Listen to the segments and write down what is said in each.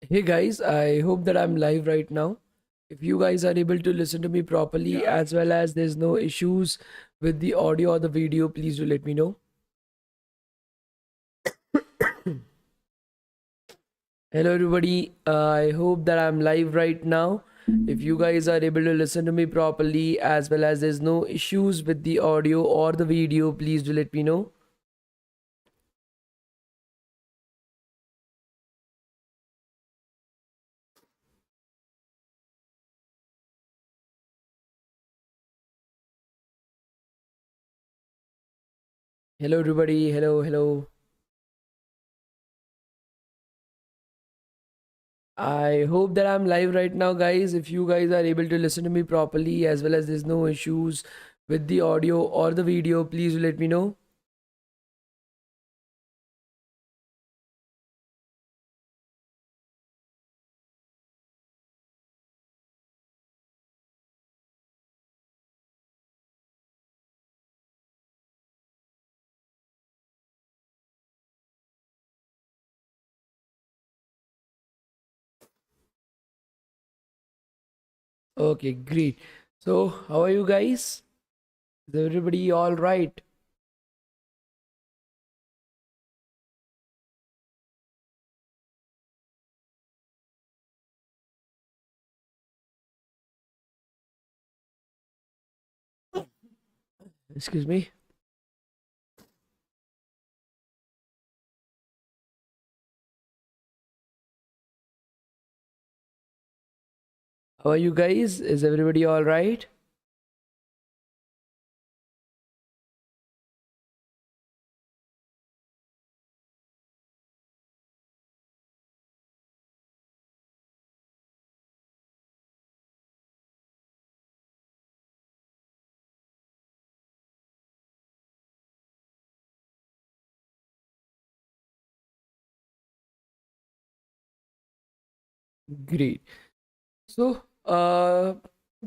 Hey guys, I hope that I'm live right now. If you guys are able to listen to me properly, as well as there's no issues with the audio or the video, please do let me know. Hello everybody, I hope that I'm live right now. If you guys are able to listen to me properly, as well as there's no issues with the audio or the video, please do let me know. Hello everybody, hello. I hope that I'm live right now, guys. If you guys are able to listen to me properly, as well as there's no issues with the audio or the video, please let me know. Okay, great. So, how are you guys? Is everybody all right? Excuse me. How are you guys? Is everybody all right? Great. So,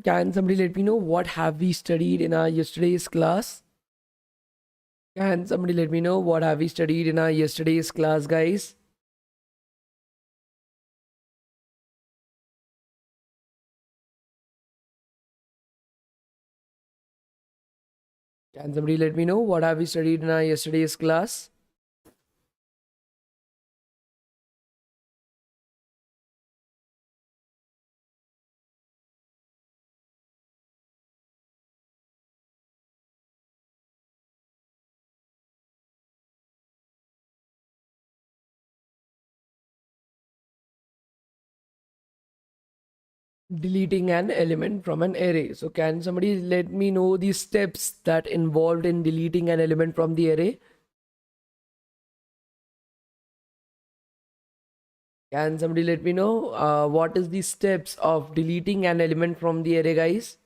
can somebody let me know what have we studied in our yesterday's class? Can somebody let me know what have we studied in our yesterday's class, guys? Can somebody let me know what have we studied in our yesterday's class? Deleting an element from an array. So can somebody let me know the steps that involved in deleting an element from the array? Can somebody let me know what is the steps of deleting an element from the array, guys?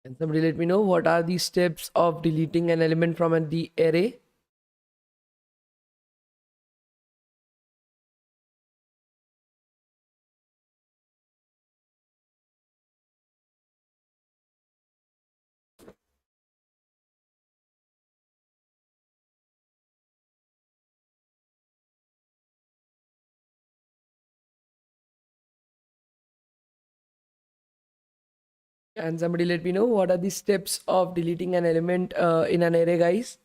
Can somebody let me know what are the steps of deleting an element from the array? Can somebody let me know what are the steps of deleting an element in an array, guys?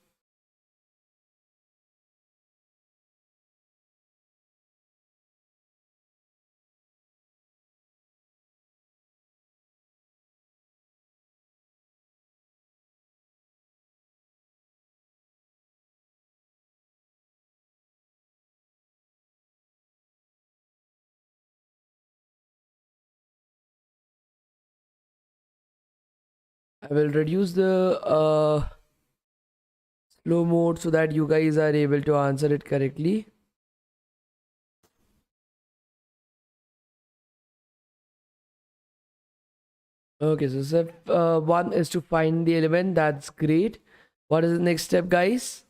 I will reduce the slow mode so that you guys are able to answer it correctly. Okay, so step one is to find the element. That's great. What is the next step, guys?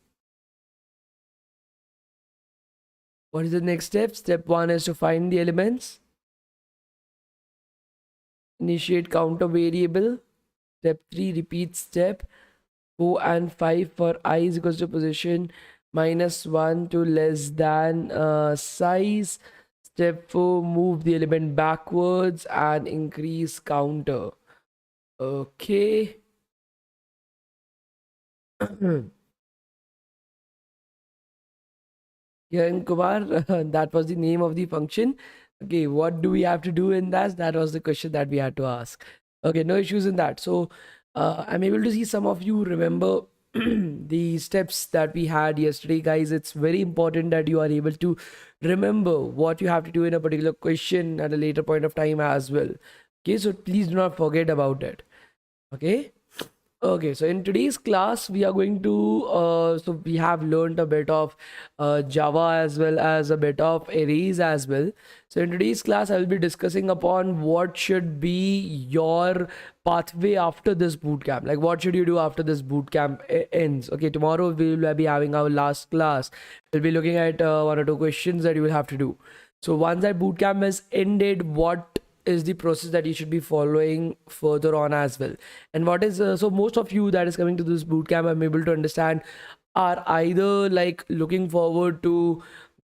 What is the next step? Step one is to find the elements. Initiate counter variable. Step three, repeat step. 4 and 5 for I is equals to position minus 1 to less than size. Step 4, move the element backwards and increase counter. Okay. Kiran Kumar, that was the name of the function. Okay, what do we have to do in that? That was the question that we had to ask. Okay, no issues in that. So I'm able to see some of you remember the steps that we had yesterday, guys. It's very important that you are able to remember what you have to do in a particular question at a later point of time as well. Okay, so please do not forget about it. Okay. Okay, so in today's class, we are going to, so we have learned a bit of Java as well as a bit of arrays as well. So in today's class, I will be discussing upon what should be your pathway after this bootcamp. Like what should you do after this bootcamp ends? Okay, tomorrow we will be having our last class. We'll be looking at 1 or 2 questions that you will have to do. So once that bootcamp has ended, what is the process that you should be following further on as well? And what is so most of you that is coming to this bootcamp, I'm able to understand, are either like looking forward to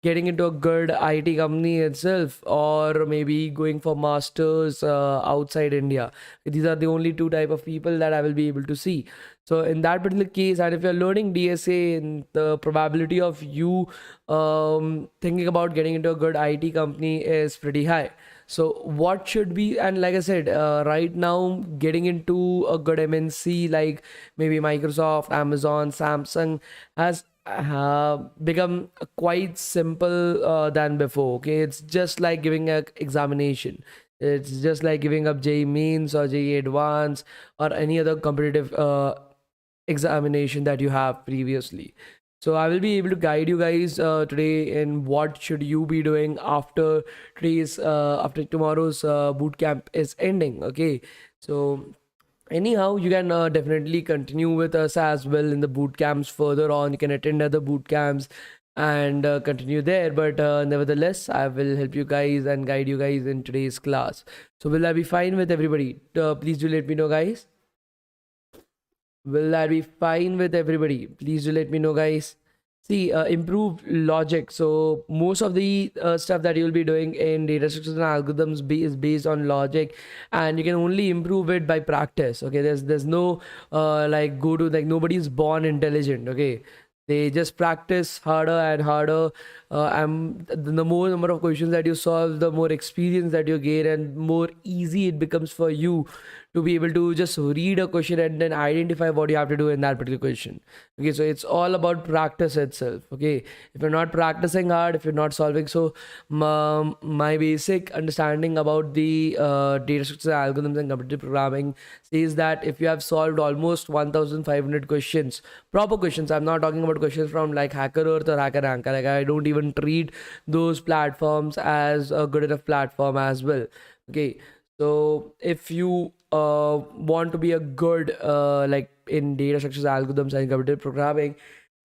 getting into a good IT company itself, or maybe going for masters outside India. These are the only two type of people that I will be able to see. So in that particular case, and if you're learning DSA, and the probability of you thinking about getting into a good IT company is pretty high. So what should be, and like I said, right now getting into a good MNC like maybe Microsoft, Amazon, Samsung has become quite simple than before. Okay, it's just like giving an examination. It's just like giving up JEE Mains or JEE Advanced or any other competitive examination that you have previously. So I will be able to guide you guys today in what should you be doing after after tomorrow's boot camp is ending. Okay, so anyhow, you can definitely continue with us as well in the boot camps further on. You can attend other boot camps and continue there, but nevertheless I will help you guys and guide you guys in today's class. So will I be fine with everybody? Please do let me know, guys. Will that be fine with everybody? Please do let me know, guys. See, improved logic. So most of the stuff that you'll be doing in data structures and algorithms is based on logic, and you can only improve it by practice. Okay, there's no like go to, like, nobody's born intelligent. Okay, they just practice harder and harder. And the more number of questions that you solve, the more experience that you gain, and more easy it becomes for you to be able to just read a question and then identify what you have to do in that particular question. Okay, so it's all about practice itself. Okay, if you're not practicing hard, if you're not solving, so my basic understanding about the data structure algorithms and competitive programming says that if you have solved almost 1500 questions, proper questions, I'm not talking about questions from like Hacker Earth or Hacker Anchor, like I don't even treat those platforms as a good enough platform as well. Okay, so if you want to be a good like in data structures, algorithms, and competitive programming,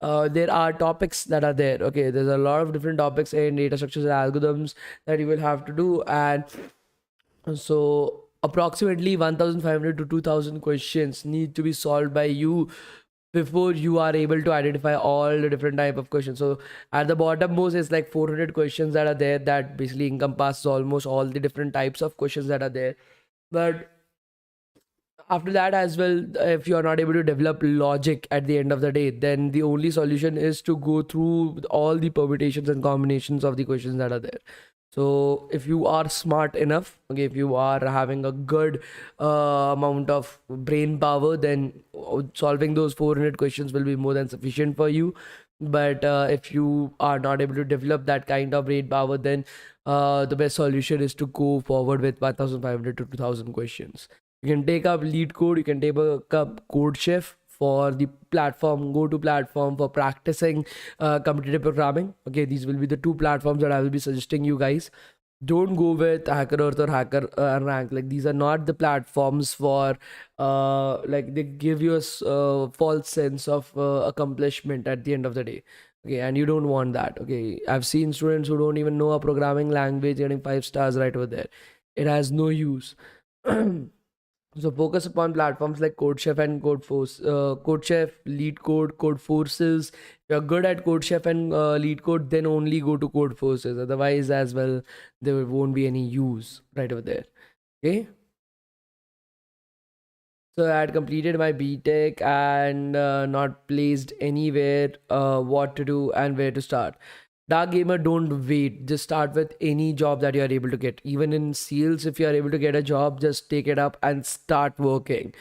there are topics that are there. Okay, there's a lot of different topics in data structures and algorithms that you will have to do, and so approximately 1500 to 2000 questions need to be solved by you before you are able to identify all the different type of questions. So at the bottom most is like 400 questions that are there, that basically encompasses almost all the different types of questions that are there. But after that as well, if you are not able to develop logic at the end of the day, then the only solution is to go through all the permutations and combinations of the questions that are there. So if you are smart enough, okay, if you are having a good amount of brain power, then solving those 400 questions will be more than sufficient for you. But if you are not able to develop that kind of brain power, then the best solution is to go forward with 1500 to 2000 questions. You can take up lead code, you can take up code chef for the platform, go-to platform for practicing competitive programming. Okay, these will be the two platforms that I will be suggesting you guys. Don't go with Hacker Earth or Hacker Rank. Like, these are not the platforms for like they give you a false sense of accomplishment at the end of the day. Okay, and you don't want that. Okay, I've seen students who don't even know a programming language getting 5 stars right over there. It has no use. So focus upon platforms like CodeChef and CodeForce. CodeChef, LeetCode, CodeForces. If you're good at CodeChef and LeetCode, then only go to CodeForces. Otherwise, as well, there won't be any use right over there. Okay. So I had completed my BTech and not placed anywhere. What to do and where to start. Dark gamer, don't wait. Just start with any job that you are able to get. Even in sales, if you are able to get a job, just take it up and start working.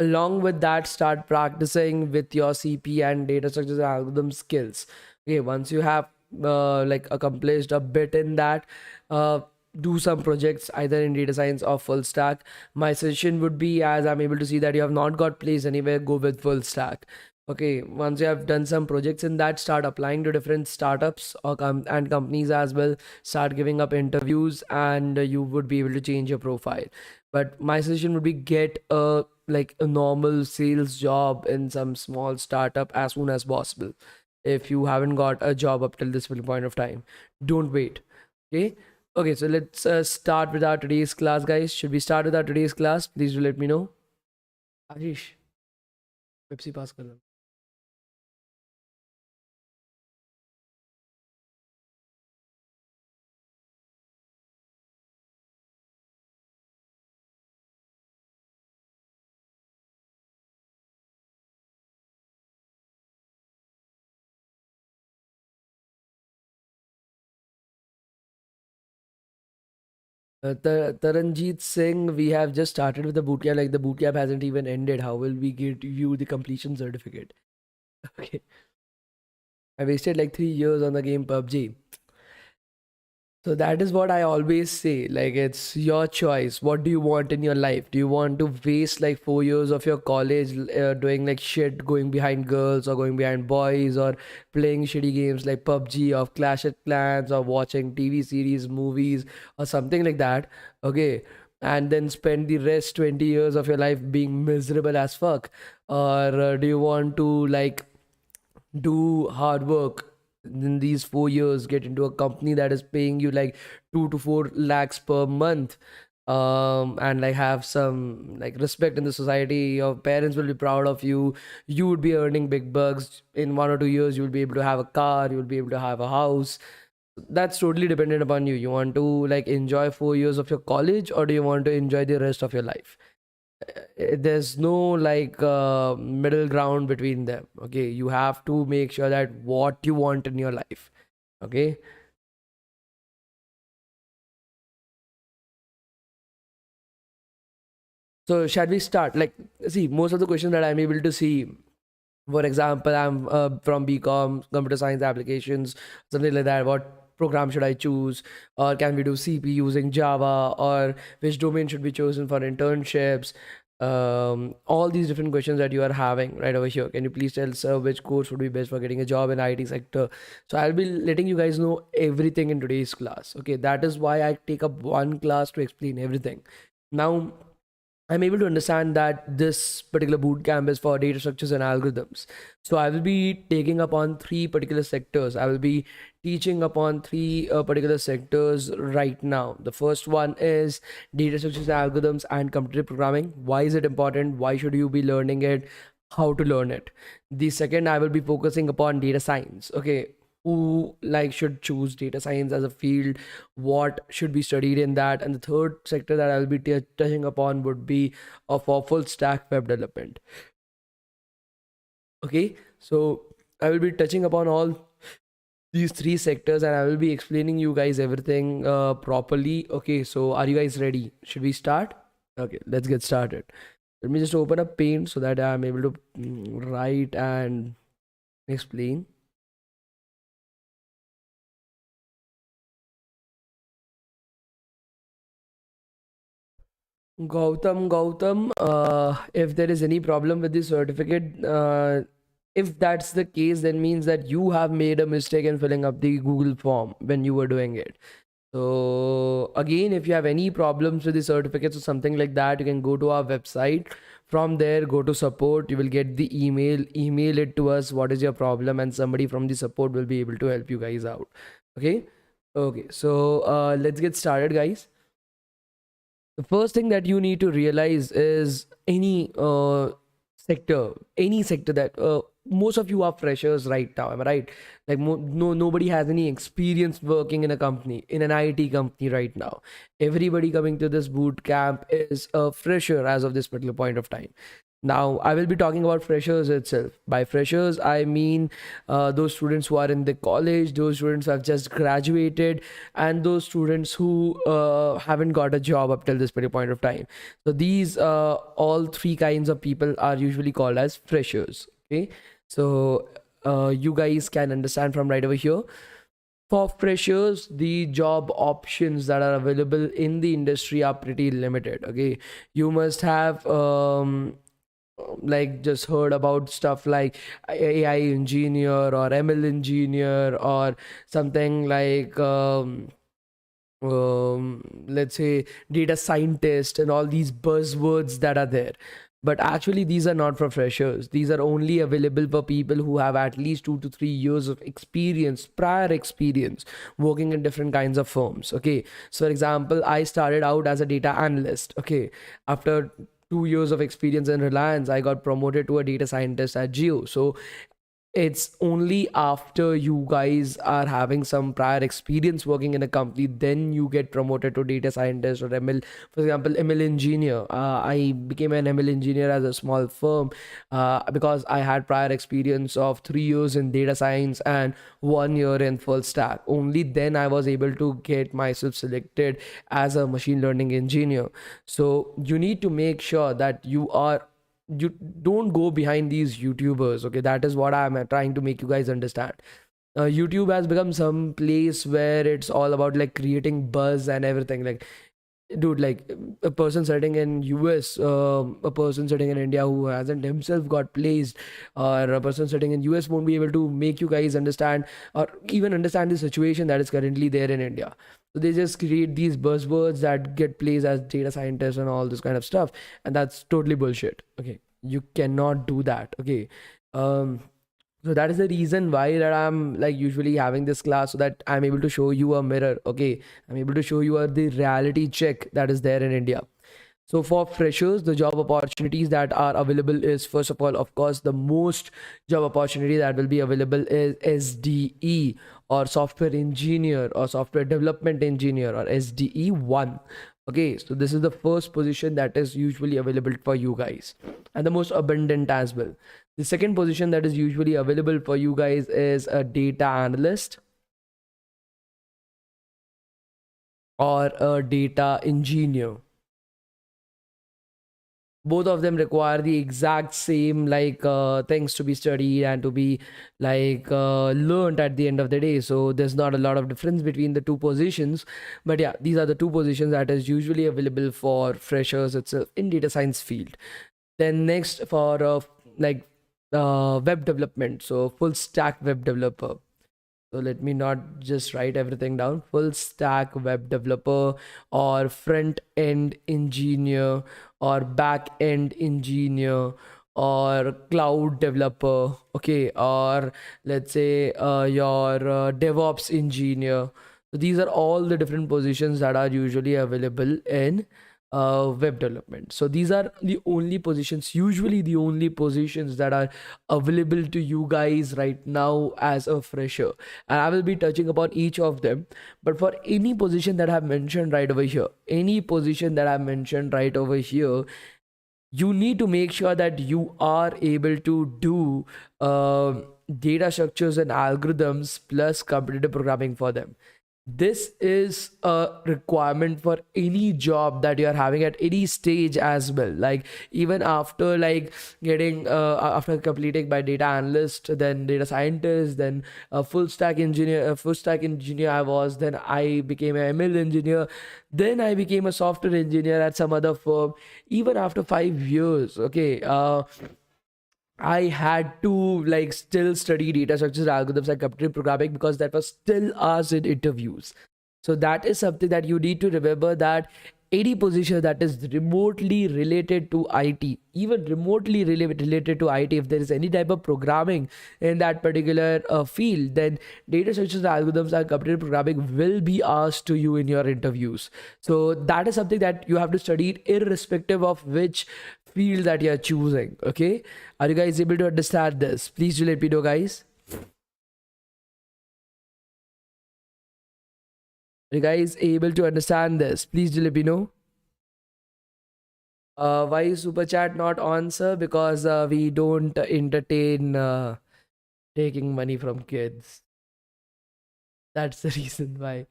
Along with that, start practicing with your CP and data structures and algorithm skills. Okay, once you have like accomplished a bit in that, uh, do some projects either in data science or full stack. My suggestion would be, as I'm able to see that you have not got placed anywhere, go with full stack. Okay, once you have done some projects in that, start applying to different startups or and companies as well. Start giving up interviews, and you would be able to change your profile. But my suggestion would be get a normal sales job in some small startup as soon as possible. If you haven't got a job up till this point of time, don't wait. Okay. Okay, so let's start with our today's class, guys. Should we start with our today's class? Please do let me know. Ashish, Pepsi pass kar do. Taranjeet Singh, we have just started with the bootcamp. Like the bootcamp hasn't even ended. How will we give you the completion certificate? Okay, I wasted like 3 years on the game PUBG. So that is what I always say. Like, it's your choice. What do you want in your life? Do you want to waste like 4 years of your college doing like shit, going behind girls or going behind boys or playing shitty games like PUBG or Clash of Clans or watching TV series, movies or something like that? Okay. And then spend the rest 20 years of your life being miserable as fuck? Or do you want to like do hard work in these 4 years, get into a company that is paying you like 2 to 4 lakhs per month, and like have some like respect in the society. Your parents will be proud of you. You would be earning big bucks in 1 or 2 years. You will be able to have a car, you will be able to have a house. That's totally dependent upon you. You want to like enjoy 4 years of your college, or do you want to enjoy the rest of your life? There's no like middle ground between them. Okay, you have to make sure that what you want in your life. Okay, so shall we start? Like, see, most of the questions that I'm able to see, for example, I'm from BCom, computer science applications, something like that. What program should I choose? Or can we do CP using Java? Or which domain should be chosen for internships? All these different questions that you are having right over here. Can you please tell sir which course would be best for getting a job in IT sector? So I'll be letting you guys know everything in today's class. Okay, that is why I take up one class to explain everything. Now I'm able to understand that this particular boot camp is for data structures and algorithms. So I will be taking upon three particular sectors. I will be teaching upon three particular sectors right now. The first one is data structures and algorithms and competitive programming. Why is it important? Why should you be learning it? How to learn it? The second, I will be focusing upon data science. Okay, who like should choose data science as a field, what should be studied in that, and the third sector that I'll be touching upon would be for full stack web development. Okay, so I will be touching upon all these three sectors and I will be explaining you guys everything properly. Okay, so are you guys ready? Should we start? Okay, let's get started. Let me just open up paint so that I'm able to write and explain. Gautam, if there is any problem with the certificate, if that's the case, then means that you have made a mistake in filling up the Google form when you were doing it. So again, if you have any problems with the certificates or something like that, you can go to our website. From there, go to support. You will get the email. Email it to us. What is your problem? And somebody from the support will be able to help you guys out. Okay. Okay. So let's get started, guys. The first thing that you need to realize is any sector that most of you are freshers right now, am I right? Like nobody has any experience working in a company, in an IT company right now. Everybody coming to this boot camp is a fresher as of this particular point of time. Now, I will be talking about freshers itself. By freshers, I mean those students who are in the college, those students who have just graduated, and those students who haven't got a job up till this particular point of time. So these all three kinds of people are usually called as freshers. Okay, so you guys can understand from right over here. For freshers, the job options that are available in the industry are pretty limited. Okay, you must have like just heard about stuff like AI engineer or ML engineer or something like let's say data scientist and all these buzzwords that are there. But actually, these are not for freshers. These are only available for people who have at least 2 to 3 years of experience, prior experience working in different kinds of firms. Okay. So, for example, I started out as a data analyst. Okay. After 2 years of experience in Reliance, I got promoted to a data scientist at Geo. So it's only after you guys are having some prior experience working in a company, then you get promoted to data scientist or ML. For example, ML engineer. I became an ML engineer as a small firm because I had prior experience of 3 years in data science and 1 year in full stack. Only then I was able to get myself selected as a machine learning engineer. So you need to make sure that you don't go behind these YouTubers. Okay, that is what I'm trying to make you guys understand. YouTube has become some place where it's all about like creating buzz and everything. Like, dude, like a person sitting in US, a person sitting in India who hasn't himself got placed, or a person sitting in US won't be able to make you guys understand or even understand the situation that is currently there in India. So they just create these buzzwords that get placed as data scientists and all this kind of stuff, and that's totally bullshit. Okay, you cannot do that. Okay, um so that is the reason why that I'm like usually having this class, so that I'm able to show you a mirror. Okay, I'm able to show you the reality check that is there in India. So for freshers, the job opportunities that are available is, first of all, of course, the most job opportunity that will be available is SDE, or software engineer, or software development engineer, or SDE1. Okay, so this is the first position that is usually available for you guys, and the most abundant as well. The second position that is usually available for you guys is a data analyst or a data engineer. Both of them require the exact same like things to be studied and to be like learned at the end of the day. So there's not a lot of difference between the two positions, but yeah, these are the two positions that is usually available for freshers itself in data science field. Then next, for like web development, so full stack web developer. So let me not just write everything down. Full stack web developer, or front end engineer, or back end engineer, or cloud developer. Okay, or let's say your DevOps engineer. So these are all the different positions that are usually available in web development. So these are the only positions, usually the only positions that are available to you guys right now as a fresher, and I will be touching upon each of them. But for any position that I've mentioned right over here, any position that I've mentioned right over here, you need to make sure that you are able to do data structures and algorithms plus competitive programming for them. This is a requirement for any job that you are having at any stage as well. Like even after like getting after completing by data analyst, then data scientist, then a full stack engineer I was, then I became an ML engineer, then I became a software engineer at some other firm. Even after 5 years, okay, I had to like still study data structures, algorithms, and competitive programming, because that was still asked in interviews. So that is something that you need to remember, that any position that is remotely related to IT, even remotely related to IT, if there is any type of programming in that particular field, then data structures, algorithms, and computer programming will be asked to you in your interviews. So that is something that you have to study irrespective of which field that you are choosing. Okay, are you guys able to understand this? Please do let me know, guys. Are you guys able to understand this? Please do let me know. Why is super chat not on, sir? Because we don't entertain taking money from kids. That's the reason why.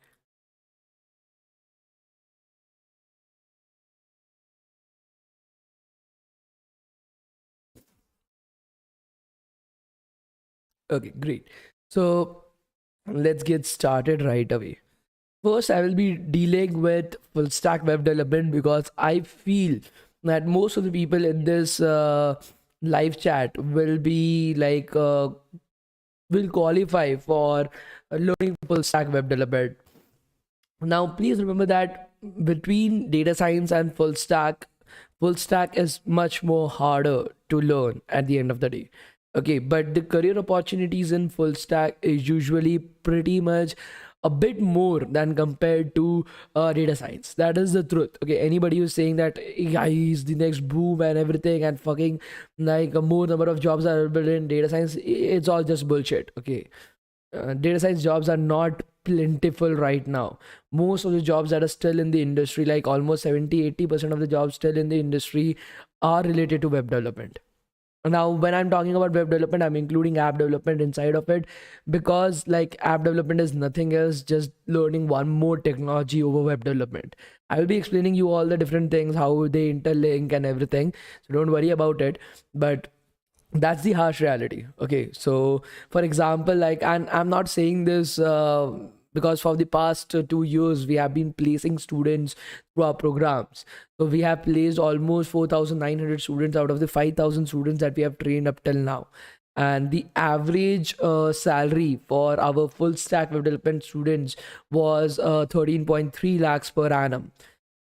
Okay, great. So let's get started right away. First, I will be dealing with full stack web development because I feel that most of the people in this live chat will be like will qualify for learning full stack web development. Now, please remember that between data science and full stack is much more harder to learn at the end of the day. Okay, but the career opportunities in full stack is usually pretty much a bit more than compared to data science. That is the truth. Okay, anybody who's saying that AI is the next boom and everything and fucking like a more number of jobs are available in data science, it's all just bullshit. Okay, data science jobs are not plentiful right now. Most of the jobs that are still in the industry, like almost 70-80% of the jobs still in the industry, are related to web development. Now when I'm talking about web development, I'm including app development inside of it, because like app development is nothing else just learning one more technology over web development. I will be explaining you all the different things, how they interlink and everything, so don't worry about it. But that's the harsh reality. Okay, so for example, like, and I'm not saying this because for the past 2 years we have been placing students through our programs. So we have placed almost 4,900 students out of the 5,000 students that we have trained up till now. And the average salary for our full stack web development students was 13.3 lakhs per annum,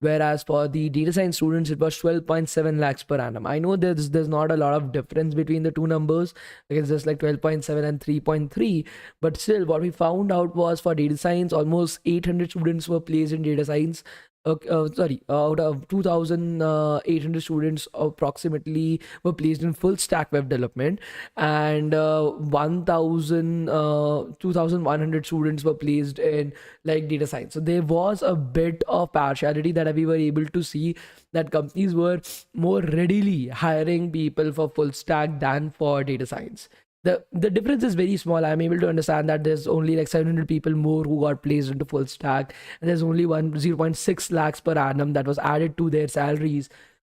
whereas for the data science students it was 12.7 lakhs per annum. I know there's not a lot of difference between the two numbers, like it's just like 12.7 and 3.3, but still what we found out was for data science almost 800 students were placed in data science. Sorry, out of 2,800 students approximately were placed in full stack web development, and 2,100 students were placed in like data science. So there was a bit of partiality that we were able to see, that companies were more readily hiring people for full stack than for data science. The difference is very small. I'm able to understand that there's only like 700 people more who got placed into full stack, and there's only 0.6 lakhs per annum that was added to their salaries.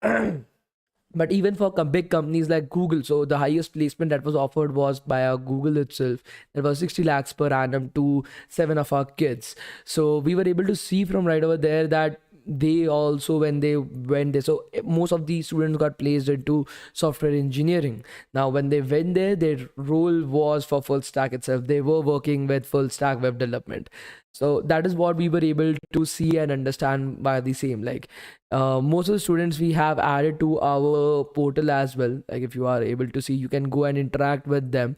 But even for big companies like Google, so the highest placement that was offered was by Google itself. That was 60 lakhs per annum to 7 of our kids. So we were able to see from right over there that they also, when they went there, so most of these students got placed into software engineering. Now when they went there, their role was for full stack itself. They were working with full stack web development. So that is what we were able to see and understand by the same. Like most of the students we have added to our portal as well. Like if you are able to see, you can go and interact with them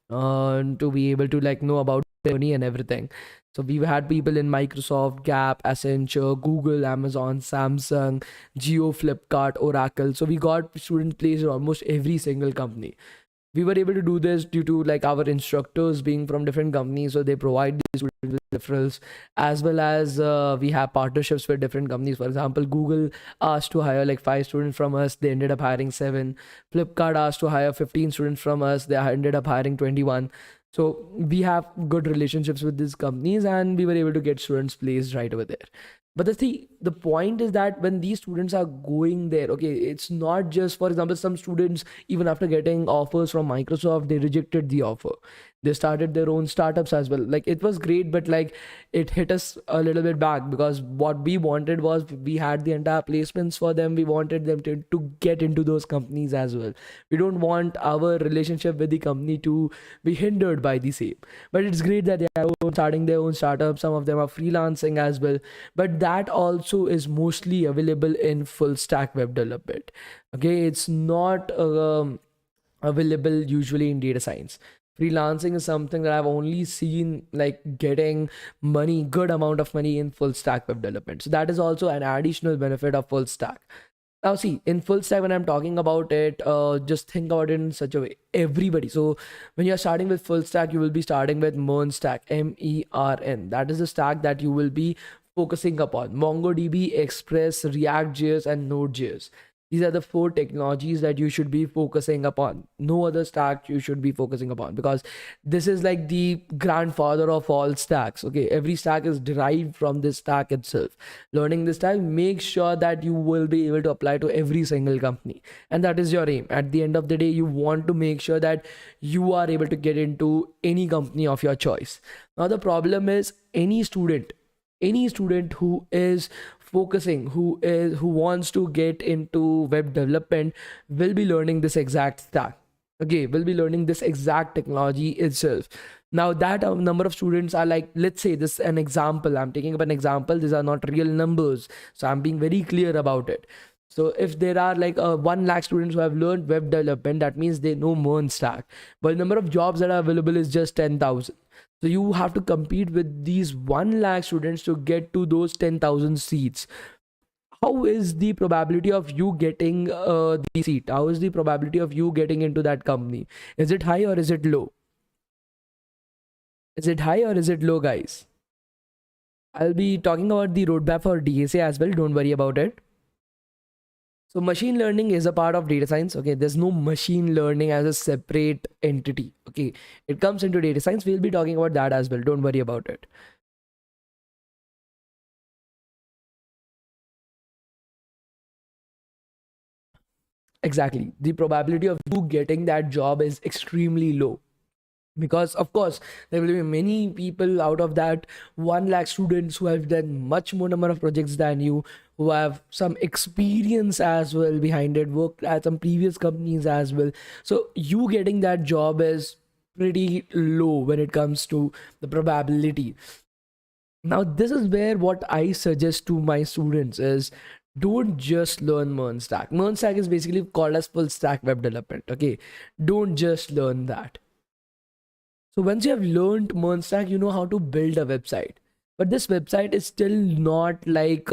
to be able to like know about journey and everything. So we've had people in Microsoft, Gap, Accenture, Google, Amazon, Samsung, Geo, Flipkart, Oracle. So we got students placed in almost every single company. We were able to do this due to like our instructors being from different companies, so they provide these students with referrals, as well as we have partnerships with different companies. For example, Google asked to hire like 5 students from us, they ended up hiring 7. Flipkart asked to hire 15 students from us, they ended up hiring 21. So we have good relationships with these companies, and we were able to get students placed right over there. But the point is that when these students are going there, okay, it's not just, for example, some students, even after getting offers from Microsoft, they rejected the offer. They started their own startups as well. Like it was great, but like it hit us a little bit back, because what we wanted was, we had the entire placements for them. We wanted them to get into those companies as well. We don't want our relationship with the company to be hindered by the same. But it's great that they are starting their own startups. Some of them are freelancing as well. But that also is mostly available in full stack web development. Okay, it's not available usually in data science. Freelancing is something that I've only seen like getting money, good amount of money in full stack web development. So that is also an additional benefit of full stack. Now, see, in full stack, when I'm talking about it, just think about it in such a way. Everybody. So, when you're starting with full stack, you will be starting with MERN stack, MERN. That is the stack that you will be focusing upon. MongoDB, Express, React.js, and Node.js. These are the 4 technologies that you should be focusing upon. No other stack you should be focusing upon, because this is like the grandfather of all stacks. Okay, every stack is derived from this stack itself. Learning this stack, make sure that you will be able to apply to every single company, and that is your aim. At the end of the day, you want to make sure that you are able to get into any company of your choice. Now the problem is, any student who is focusing, who wants to get into web development, will be learning this exact stack. Okay, will be learning this exact technology itself. Now that number of students are like, let's say this is an example, I'm taking up an example, these are not real numbers, so I'm being very clear about it. So if there are like 1 lakh students who have learned web development, that means they know MERN stack, but the number of jobs that are available is just 10,000. So you have to compete with these 1 lakh students to get to those 10,000 seats. How is the probability of you getting the seat? How is the probability of you getting into that company? Is it high or is it low? Is it high or is it low, guys? I'll be talking about the roadmap for DSA as well. Don't worry about it. So machine learning is a part of data science. Okay, there's no machine learning as a separate entity. Okay, it comes into data science. We'll be talking about that as well. Don't worry about it. Exactly. The probability of you getting that job is extremely low, because of course there will be many people out of that 1 lakh students who have done much more number of projects than you, who have some experience as well behind it, worked at some previous companies as well. So you getting that job is pretty low when it comes to the probability. Now this is where what I suggest to my students is, don't just learn MERN stack. MERN stack is basically called as full stack web development. Okay, don't just learn that. So once you have learned MERN stack, you know how to build a website, but this website is still not like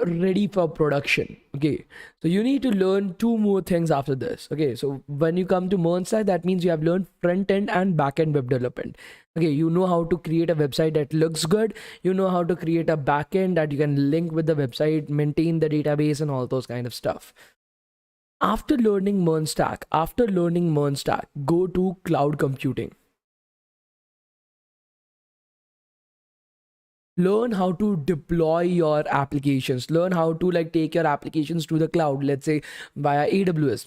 ready for production. Okay, so you need to learn 2 more things after this. Okay, so when you come to MERN stack, that means you have learned front end and back end web development. Okay, you know how to create a website that looks good, you know how to create a back end that you can link with the website, maintain the database, and all those kind of stuff. After learning MERN stack, go to cloud computing. Learn how to deploy your applications. Learn how to like take your applications to the cloud, let's say via AWS.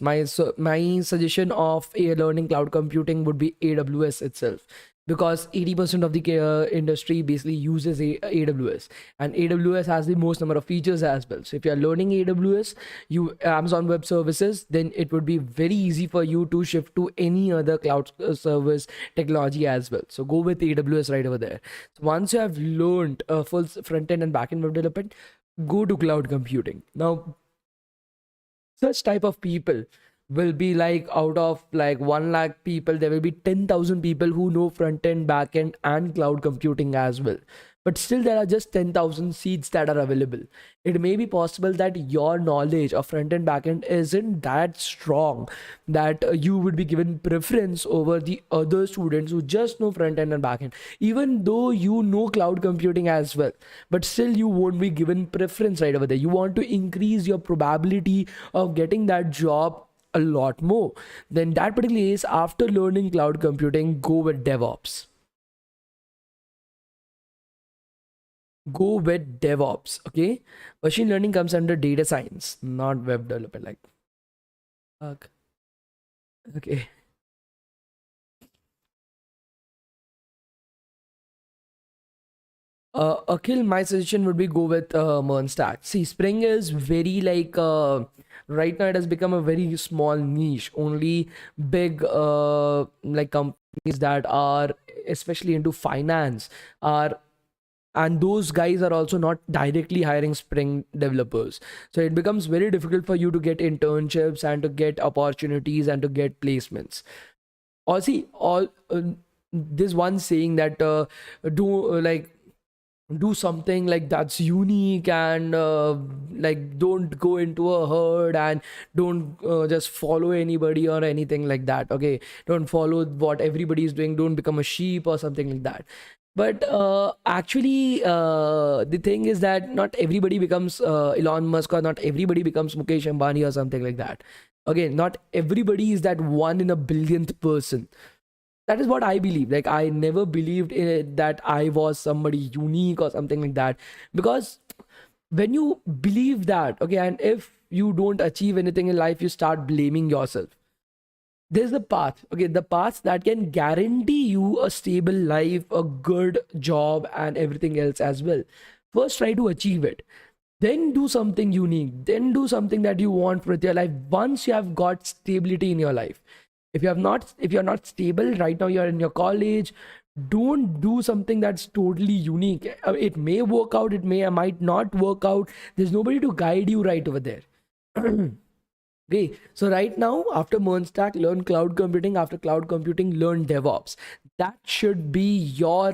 My suggestion of learning cloud computing would be AWS itself, because 80% of the industry basically uses AWS, and AWS has the most number of features as well. So if you're learning AWS, Amazon Web Services, then it would be very easy for you to shift to any other cloud service technology as well. So go with AWS right over there. So once you have learned full front end and back end web development, go to cloud computing. Now such type of people will be like, out of like 1 lakh people, there will be 10,000 people who know front end, back end, and cloud computing as well. But still there are just 10,000 seats that are available. It may be possible that your knowledge of front end, back end isn't that strong that you would be given preference over the other students who just know front end and back end, even though you know cloud computing as well. But still you won't be given preference right over there. You want to increase your probability of getting that job a lot more. Then that particular case, after learning cloud computing, go with DevOps. Go with DevOps. Okay, machine learning comes under data science, not web development. Like, fuck. Okay. Akhil, my suggestion would be go with MERN stack. See, Spring is very like right now it has become a very small niche. Only big like companies that are especially into finance are and those guys are also not directly hiring Spring developers. So it becomes very difficult for you to get internships and to get opportunities and to get placements. Or see, all this one saying that do like do something like that's unique, and like don't go into a herd, and don't just follow anybody or anything like that. Okay, don't follow what everybody is doing, don't become a sheep or something like that. But actually the thing is that not everybody becomes Elon Musk, or not everybody becomes Mukesh Ambani or something like that. Okay, not everybody is that one in a billionth person. That is what I believe. Like, I never believed in it that I was somebody unique or something like that. Because when you believe that, okay, and if you don't achieve anything in life, you start blaming yourself. There's the path, okay, the path that can guarantee you a stable life, a good job, and everything else as well. First, try to achieve it, then do something unique, then do something that you want with your life once you have got stability in your life. If you're not stable right now, you're in your college, don't do something that's totally unique. It may work out, it might not work out. There's nobody to guide you right over there. Okay, so right now, after Stack, learn cloud computing. After cloud computing, learn DevOps. That should be your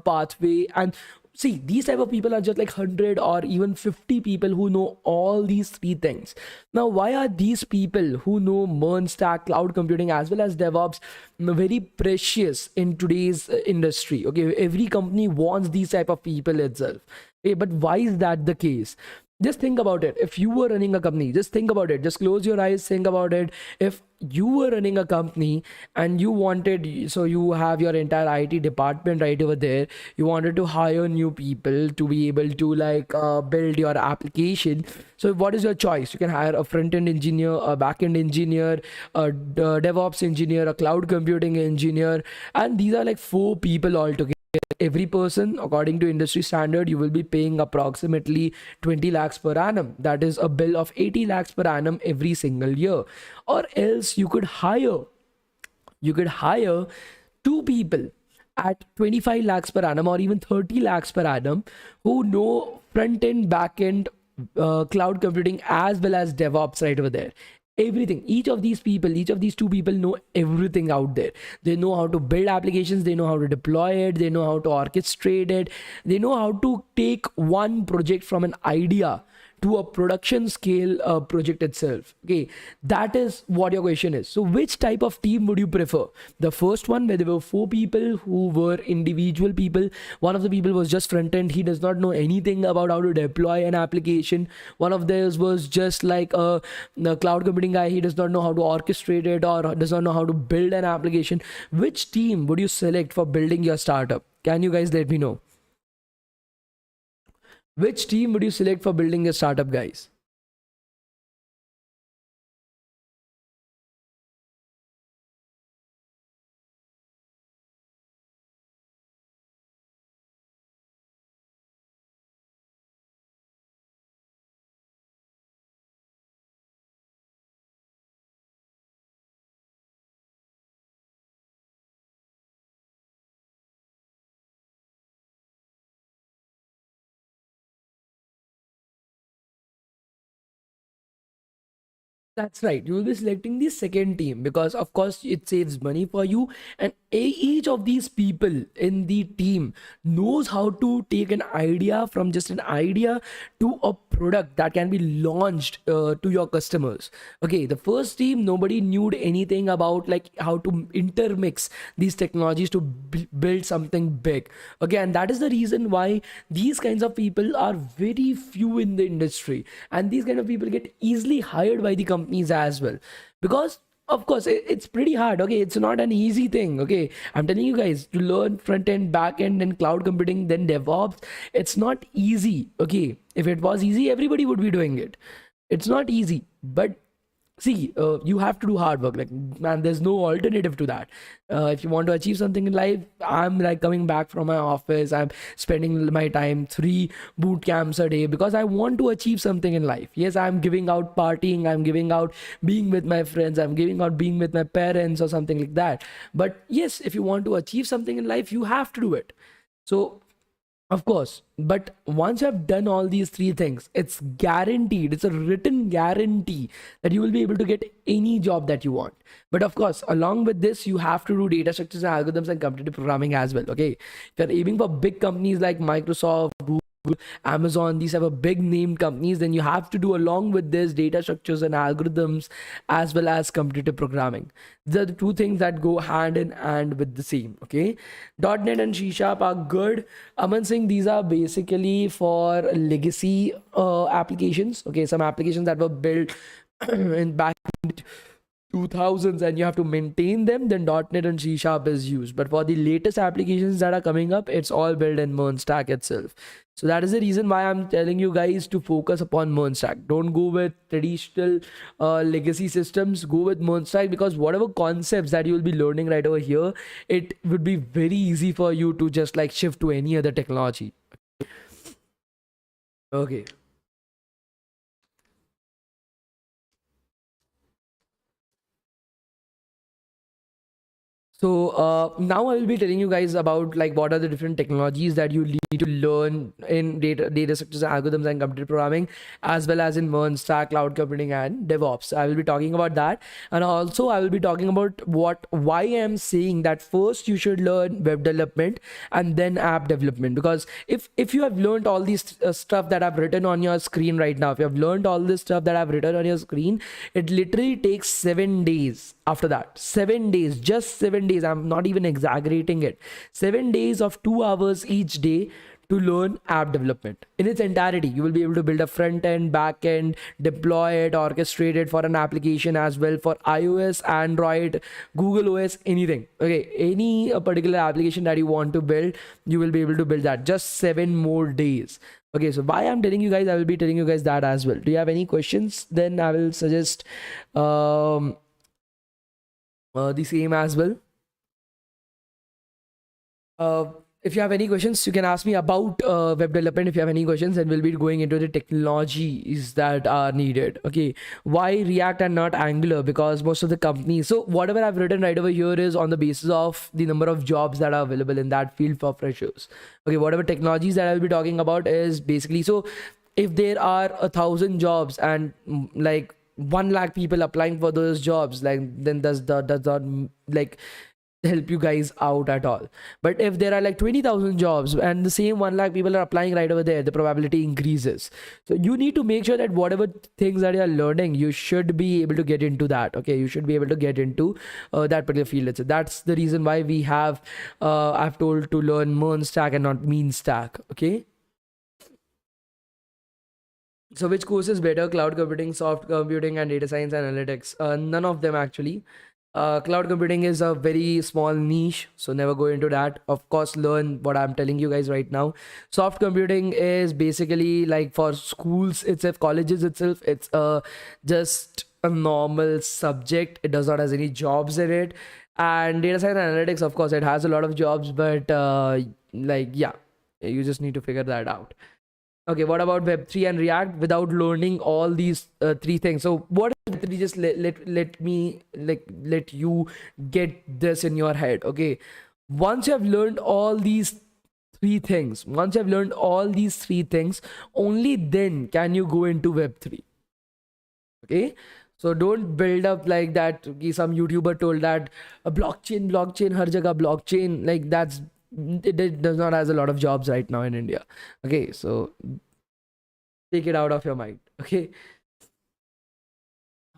pathway. And see, these type of people are just like 100 or even 50 people who know all these three things. Now, why are these people who know Stack, cloud computing, as well as DevOps very precious in today's industry? Okay, every company wants these type of people itself. Okay, but why is that the case? Just think about it. If you were running a company, just think about it. Just close your eyes, think about it. If you were running a company and you wanted, so you have your entire IT department right over there, you wanted to hire new people to be able to like build your application. So what is your choice? You can hire a front-end engineer, a back-end engineer, a DevOps engineer, a cloud computing engineer, and these are like 4 people altogether. Every person, according to industry standard, you will be paying approximately 20 lakhs per annum. That is a bill of 80 lakhs per annum every single year. Or else you could hire 2 people at 25 lakhs per annum or even 30 lakhs per annum who know front end, back end, cloud computing, as well as DevOps right over there. Everything. Each of these 2 people know everything out there. They know how to build applications, they know how to deploy it, they know how to orchestrate it, they know how to take one project from an idea to a production scale project itself. Okay, that is what your question is. So which type of team would you prefer? The first one, where there were 4 people who were individual people. One of the people was just front end, he does not know anything about how to deploy an application. One of theirs was just like a cloud computing guy, he does not know how to orchestrate it or does not know how to build an application. Which team would you select for building your startup? Can you guys let me know? Which team would you select for building a startup, guys? That's right. You will be selecting the second team because, of course, it saves money for you. And each of these people in the team knows how to take an idea from just an idea to a product that can be launched to your customers. Okay, the first team, nobody knew anything about like how to intermix these technologies to build something big. Okay, and that is the reason why these kinds of people are very few in the industry, and these kind of people get easily hired by the companies as well. Because of course it's pretty hard. Okay, it's not an easy thing. Okay, I'm telling you guys, to learn front end, back end, and cloud computing, then DevOps, it's not easy. Okay, if it was easy, everybody would be doing it. It's not easy, but see, you have to do hard work. Like, man, there's no alternative to that. If you want to achieve something in life, I'm like coming back from my office, I'm spending my time 3 boot camps a day because I want to achieve something in life. Yes, I'm giving out partying, I'm giving out being with my friends, I'm giving out being with my parents or something like that. But yes, if you want to achieve something in life, you have to do it. So Of course, but once you have done all these three things, it's guaranteed, it's a written guarantee that you will be able to get any job that you want. But of course, along with this, you have to do data structures and algorithms and competitive programming as well. Okay. If you're aiming for big companies like Microsoft, Google, Amazon, these have a big name companies, then you have to do along with this data structures and algorithms as well as competitive programming. These are the two things that go hand in hand with the same. Okay. .NET and C# are good. Aman Singh, these are basically for legacy applications. Okay, some applications that were built in back in 2000s and you have to maintain them, then .NET and C# is used. But for the latest applications that are coming up, it's all built in MERN stack itself. So that is the reason why I'm telling you guys to focus upon MERN stack. Don't go with traditional legacy systems. Go with MERN stack, because whatever concepts that you will be learning right over here, it would be very easy for you to just like shift to any other technology. Okay. So now I will be telling you guys about like what are the different technologies that you need to learn in data structures, algorithms, and computer programming, as well as in MERN stack, cloud computing, and DevOps. I will be talking about that, and also I will be talking about why I am saying that first you should learn web development and then app development. Because if you have learned all these stuff that I've written on your screen right now, if you have learned all this stuff that I've written on your screen, it literally takes 7 days. After that, 7 days, just 7 days, I'm not even exaggerating it, 7 days of 2 hours each day to learn app development in its entirety. You will be able to build a front end, back end, deploy it, orchestrate it for an application as well, for iOS, Android, Google OS, anything. Okay, any particular application that you want to build, you will be able to build that. Just 7 more days. Okay, so why I'm telling you guys, I will be telling you guys that as well. Do you have any questions? Then I will suggest the same as well. If you have any questions, you can ask me about web development. If you have any questions, and we'll be going into the technologies that are needed. Okay, why React and not Angular? Because most of the companies, so whatever I've written right over here is on the basis of the number of jobs that are available in that field for freshers. Okay, whatever technologies that I'll be talking about is basically, so if there are 1,000 jobs and like 1 lakh people applying for those jobs, like then does not like help you guys out at all. But if there are like 20,000 jobs and the same 1 lakh people are applying right over there, the probability increases. So you need to make sure that whatever things that you are learning, you should be able to get into that. Okay, you should be able to get into that particular field. So that's the reason why we have I've told to learn MERN stack and not mean stack. Okay, so which course is better, cloud computing, soft computing, and data science analytics? None of them actually. Cloud computing is a very small niche, so never go into that. Of course, learn what I'm telling you guys right now. Soft computing is basically like for schools itself, colleges itself. It's just a normal subject. It does not has any jobs in it. And data science analytics, of course, it has a lot of jobs, but like yeah, you just need to figure that out. Okay, what about Web3 and React without learning all these three things? So what is Web3? Just let me let you get this in your head. Okay, once you have learned all these three things, only then can you go into Web3. Okay, so don't build up like that. Okay, some YouTuber told that a blockchain, har jagah blockchain, like that's it does not has a lot of jobs right now in India. Okay, so take it out of your mind. Okay,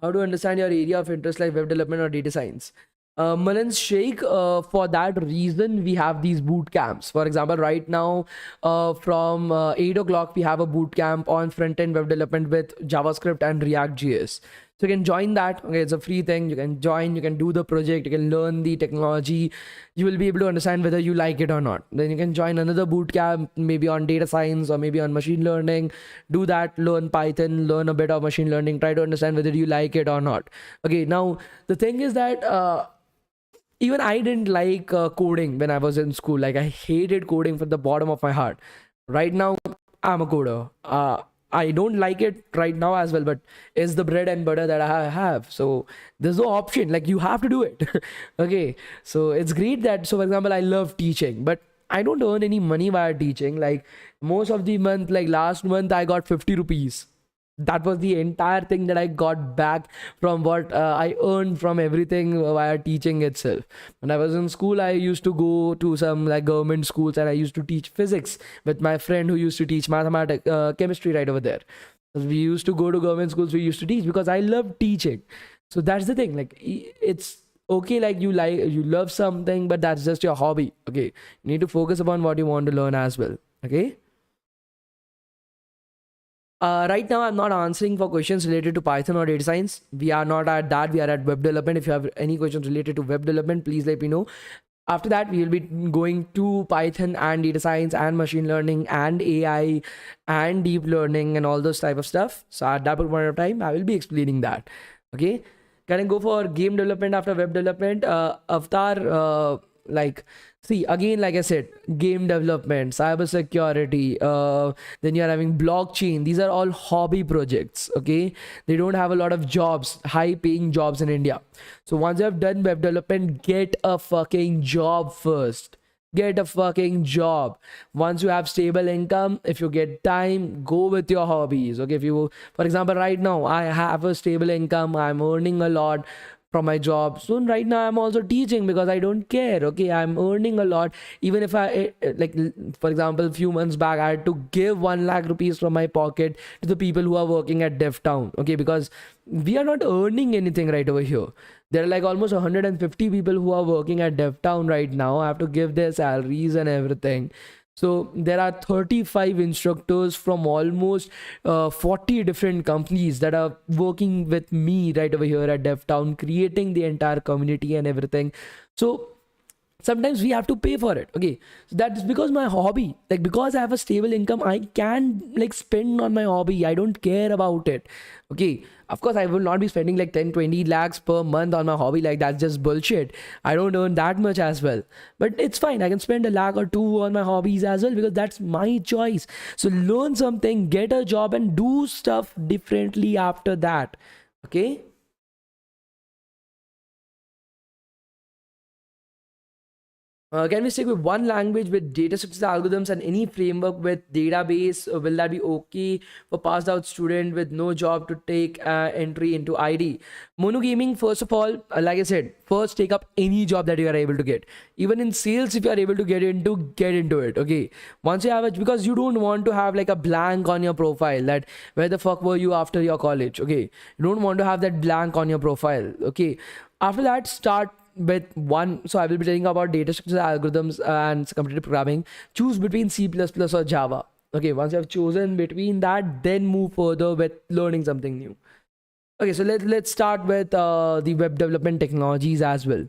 how to understand your area of interest like web development or data science? Malan Sheikh, for that reason we have these boot camps. For example, right now from 8 o'clock we have a boot camp on front-end web development with JavaScript and React.js. So you can join that. Okay, it's a free thing. You can join, you can do the project, you can learn the technology. You will be able to understand whether you like it or not. Then you can join another boot camp, maybe on data science or maybe on machine learning. Do that, learn Python, learn a bit of machine learning, try to understand whether you like it or not. Okay, now the thing is that even I didn't like coding when I was in school. Like I hated coding from the bottom of my heart. Right now, I'm a coder. I don't like it right now as well, but it's the bread and butter that I have. So there's no option. Like you have to do it. Okay. So it's great that, so for example, I love teaching, but I don't earn any money via teaching. Like most of the month, like last month I got 50 rupees. That was the entire thing that I got back from what I earned from everything via teaching itself. When I was in school, I used to go to some like government schools, and I used to teach physics with my friend who used to teach mathematics, chemistry right over there. We used to go to government schools, we used to teach because I love teaching. So that's the thing, like it's okay, like you love something, but that's just your hobby. Okay, you need to focus upon what you want to learn as well. Okay. Right now, I'm not answering for questions related to Python or data science. We are not at that. We are at web development. If you have any questions related to web development, please let me know. After that, we will be going to Python and data science and machine learning and AI and deep learning and all those type of stuff. So at that point of time, I will be explaining that. Okay. Can I go for game development after web development? Avatar, like, see, again, like I said, game development, cyber security, then you're having blockchain. These are all hobby projects. Okay, they don't have a lot of jobs, high paying jobs in India. So once you have done web development, get a fucking job first. Get a fucking job. Once you have stable income, if you get time, go with your hobbies. Okay, if you, for example, right now I have a stable income, I'm earning a lot from my job. So right now I'm also teaching because I don't care. Okay, I'm earning a lot. Even if I like, for example, a few months back I had to give 1 lakh rupees from my pocket to the people who are working at DevTown. Okay, because we are not earning anything right over here. There are like almost 150 people who are working at DevTown right now. I have to give their salaries and everything. So there are 35 instructors from almost 40 different companies that are working with me right over here at DevTown, creating the entire community and everything. So sometimes we have to pay for it. Okay, so that's because my hobby, like because I have a stable income, I can like spend on my hobby. I don't care about it. Okay, of course I will not be spending like 10-20 lakhs per month on my hobby. Like that's just bullshit. I don't earn that much as well, but it's fine. I can spend 1 lakh or 2 on my hobbies as well because that's my choice. So learn something, get a job, and do stuff differently after that. Okay. Can we stick with one language with data structures algorithms and any framework with database? Will that be okay for passed out student with no job to take entry into ID? Monogaming, first of all, like I said, first take up any job that you are able to get. Even in sales, if you are able to get into it. Okay. Once you have it, because you don't want to have like a blank on your profile that where the fuck were you after your college? Okay. You don't want to have that blank on your profile. Okay. After that, start with one. So I will be telling about data structures, algorithms, and competitive programming. Choose between C++ or Java. Okay, once you have chosen between that, then move further with learning something new. Okay, so let's start with the web development technologies as well.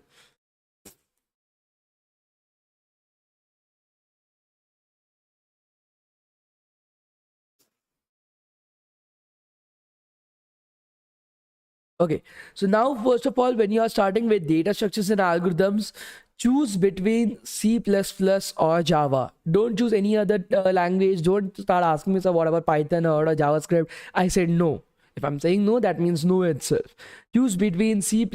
Okay, so now first of all, when you are starting with data structures and algorithms, choose between C++ or Java. Don't choose any other language. Don't start asking me, so what about Python or JavaScript? I said no. If I'm saying no, that means no itself. Choose between C++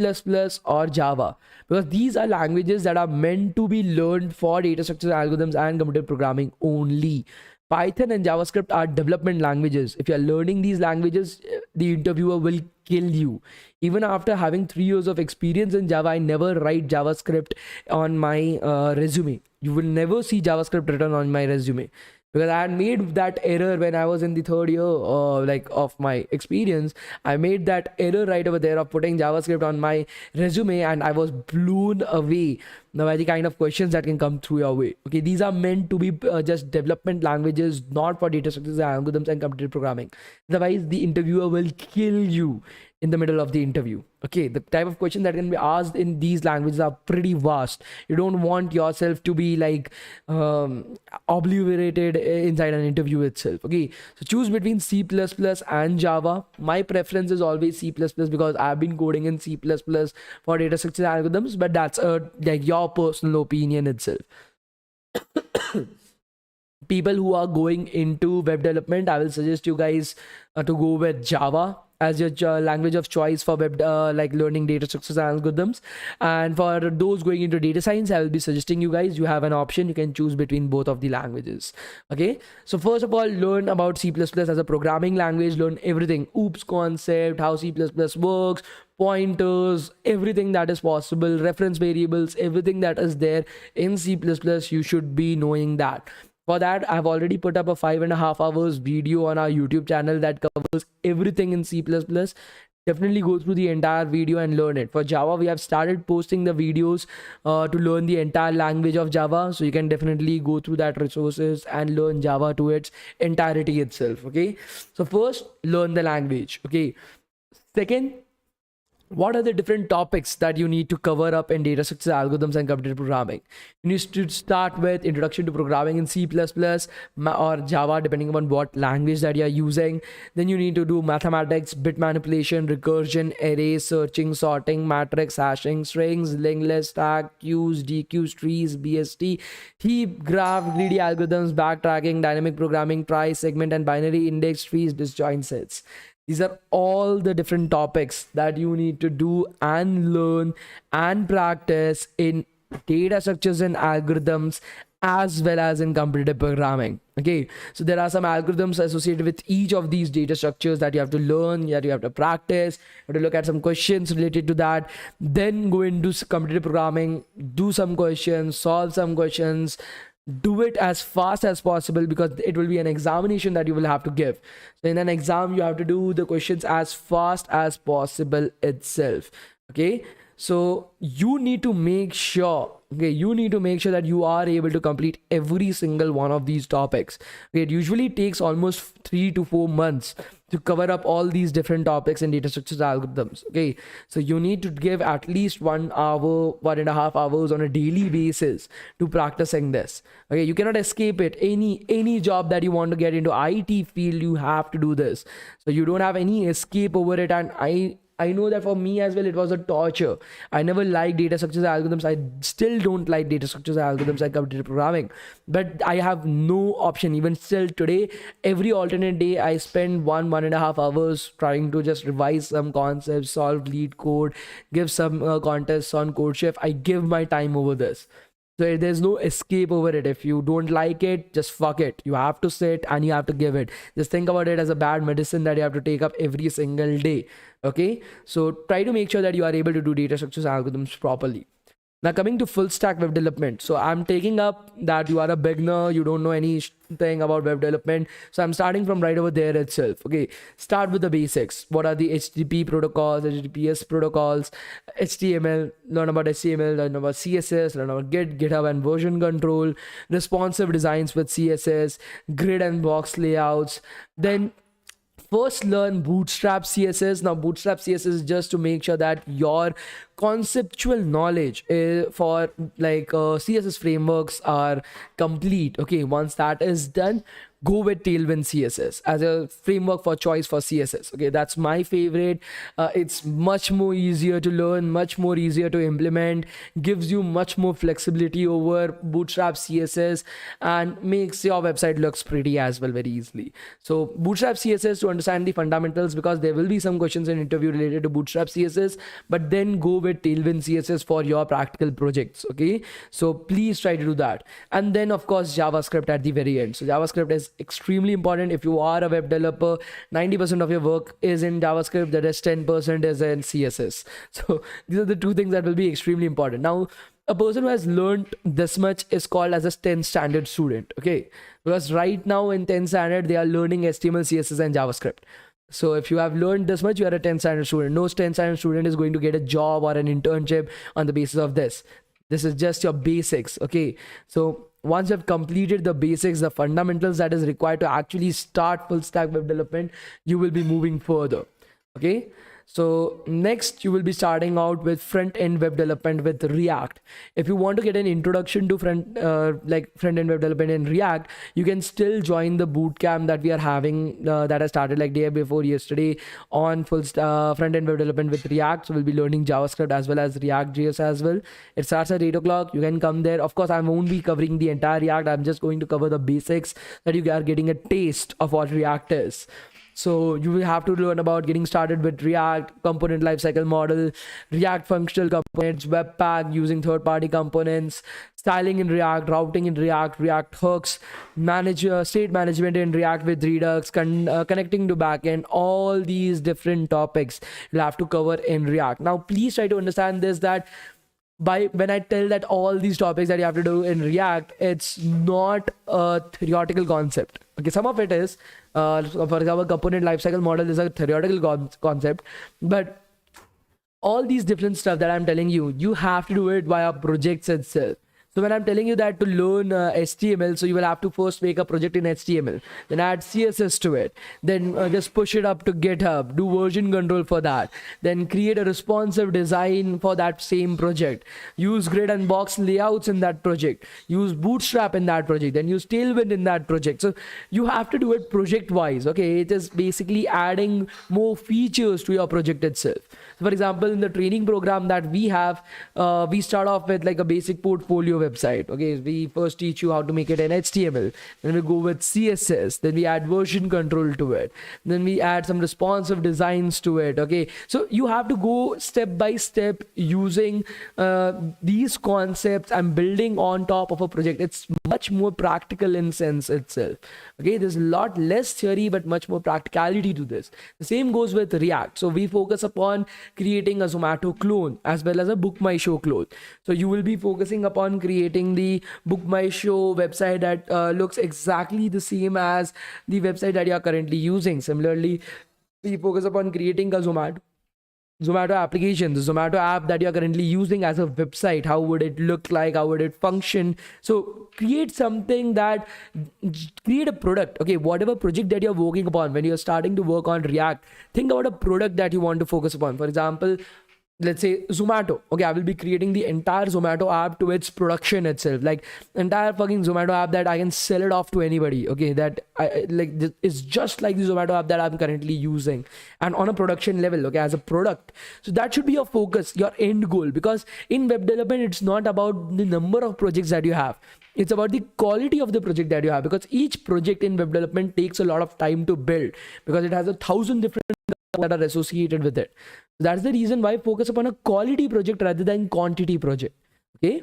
or Java because these are languages that are meant to be learned for data structures, algorithms, and computer programming only. Python and JavaScript are development languages. If you're learning these languages, the interviewer will kill you. Even after having 3 years of experience in Java, I never write JavaScript on my resume. You will never see JavaScript written on my resume because I had made that error when I was in the third year like of my experience. I made that error right over there of putting JavaScript on my resume, and I was blown away by the kind of questions that can come through your way. Okay, these are meant to be just development languages, not for data structures, algorithms, and computer programming. Otherwise the interviewer will kill you in the middle of the interview. Okay, the type of question that can be asked in these languages are pretty vast. You don't want yourself to be like obliterated inside an interview itself. Okay, so choose between C++ and Java. My preference is always C++ because I've been coding in C++ for data structure algorithms, but that's like your personal opinion itself. People who are going into web development, I will suggest you guys to go with Java. as your language of choice for web like learning data structures and algorithms. And for those going into data science, I will be suggesting you guys, you have an option, you can choose between both of the languages. Okay, so first of all, learn about C++ as a programming language. Learn everything, oops concept, how C++ works, pointers, everything that is possible, reference variables, everything that is there in C++, you should be knowing that. For that, I've already put up a 5.5 hours video on our YouTube channel that covers everything in C++. Definitely go through the entire video and learn it. For Java, we have started posting the videos to learn the entire language of Java. So you can definitely go through that resources and learn Java to its entirety itself. Okay. So first, learn the language. Okay. Second, what are the different topics that you need to cover up in data structures, algorithms, and computer programming? You need to start with introduction to programming in C++ or Java, depending upon what language that you're using. Then you need to do mathematics, bit manipulation, recursion, arrays, searching, sorting, matrix, hashing, strings, linked list, stack, queues, dequeues, trees, BST, heap, graph, greedy algorithms, backtracking, dynamic programming, trie, segment, and binary index trees, disjoint sets. These are all the different topics that you need to do and learn and practice in data structures and algorithms, as well as in competitive programming. Okay, so there are some algorithms associated with each of these data structures that you have to learn, that you have to practice, you have to look at some questions related to that, then go into competitive programming, do some questions, solve some questions, do it as fast as possible, because it will be an examination that you will have to give. So in an exam, you have to do the questions as fast as possible itself. Okay, so you need to make sure, that you are able to complete every single one of these topics. Okay, it usually takes almost 3 to 4 months to cover up all these different topics in data structures algorithms. Okay, so you need to give at least 1 hour, 1.5 hours on a daily basis to practicing this. Okay, you cannot escape it. Any job that you want to get into IT field, you have to do this. So you don't have any escape over it. And I know that for me as well, it was a torture. I never liked data structures and algorithms. I still don't like data structures and algorithms and computer programming. But I have no option. Even still today, every alternate day, I spend 1.5 hours trying to just revise some concepts, solve lead code, give some contests on CodeChef. I give my time over this. So there's no escape over it. If you don't like it, just fuck it. You have to sit and you have to give it. Just think about it as a bad medicine that you have to take up every single day. Okay, so try to make sure that you are able to do data structures and algorithms properly. Now coming to full stack web development. So I'm taking up that you are a beginner, you don't know anything about web development. So I'm starting from right over there itself. Okay, start with the basics. What are the HTTP protocols, HTTPS protocols, HTML, learn about HTML, learn about CSS, learn about Git, GitHub and version control, responsive designs with CSS, grid and box layouts. Then first learn Bootstrap CSS. Now Bootstrap CSS is just to make sure that your conceptual knowledge for like CSS frameworks are complete. Okay, once that is done, go with Tailwind CSS as a framework for choice for CSS. Okay, that's my favorite. It's much more easier to learn, much more easier to implement, gives you much more flexibility over Bootstrap CSS, and makes your website looks pretty as well very easily. So Bootstrap CSS to understand the fundamentals, because there will be some questions in interview related to Bootstrap CSS, but then go with Tailwind CSS for your practical projects. Okay, so please try to do that. And then of course JavaScript at the very end. So JavaScript is extremely important. If you are a web developer, 90% of your work is in JavaScript, the rest 10% is in CSS. So these are the two things that will be extremely important. Now a person who has learned this much is called as a 10th standard student. Okay, because right now in 10th standard they are learning HTML, CSS and JavaScript. So if you have learned this much, you are a 10th standard student. No 10th standard student is going to get a job or an internship on the basis of this. This is just your basics. Okay, so once you have completed the basics, the fundamentals that is required to actually start full stack web development, you will be moving further. Okay, so next you will be starting out with front end web development with React. If you want to get an introduction to front end web development in React, you can still join the bootcamp that we are having that has started like day before yesterday on front end web development with React. So we'll be learning JavaScript as well as React JS as well. It starts at 8 o'clock. You can come there. Of course, I won't be covering the entire React. I'm just going to cover the basics that you are getting a taste of what React is. So you will have to learn about getting started with React, component lifecycle model, React functional components, Webpack, using third-party components, styling in React, routing in React, React hooks, state management in React with Redux, connecting to backend. All these different topics you'll have to cover in React. Now, please try to understand this, that when I tell that all these topics that you have to do in React, it's not a theoretical concept. Okay, some of it is. For example, component lifecycle model is a theoretical concept, but all these different stuff that I'm telling you, you have to do it via projects itself. So when I'm telling you that to learn HTML, so you will have to first make a project in HTML, then add CSS to it, then just push it up to GitHub, do version control for that, then create a responsive design for that same project, use grid and box layouts in that project, use Bootstrap in that project, then use Tailwind in that project. So you have to do it project wise. Okay, it is basically adding more features to your project itself. So for example, in the training program that we have, we start off with like a basic portfolio website. Okay, we first teach you how to make it in HTML, then we go with CSS, then we add version control to it, then we add some responsive designs to it. Okay, so you have to go step by step using these concepts and building on top of a project. It's much more practical in sense itself. Okay, there's a lot less theory but much more practicality to this. The same goes with React. So we focus upon creating a Zomato clone as well as a Book My Show clone. So you will be focusing upon creating the Book My Show website that looks exactly the same as the website that you are currently using. Similarly, we focus upon creating a Zomato application, the Zomato app that you're currently using as a website. How would it look like? How would it function? So create something create a product. Okay, whatever project that you're working upon, when you're starting to work on React, think about a product that you want to focus upon. For example, let's say Zomato. Okay, I will be creating the entire Zomato app to its production itself, like entire fucking Zomato app that I can sell it off to anybody. Okay, that I like is just like the Zomato app that I'm currently using, and on a production level. Okay, as a product. So that should be your focus, your end goal, because in web development, it's not about the number of projects that you have. It's about the quality of the project that you have, because each project in web development takes a lot of time to build, because it has 1,000 different that are associated with it. That's the reason why focus upon a quality project rather than quantity project. Okay,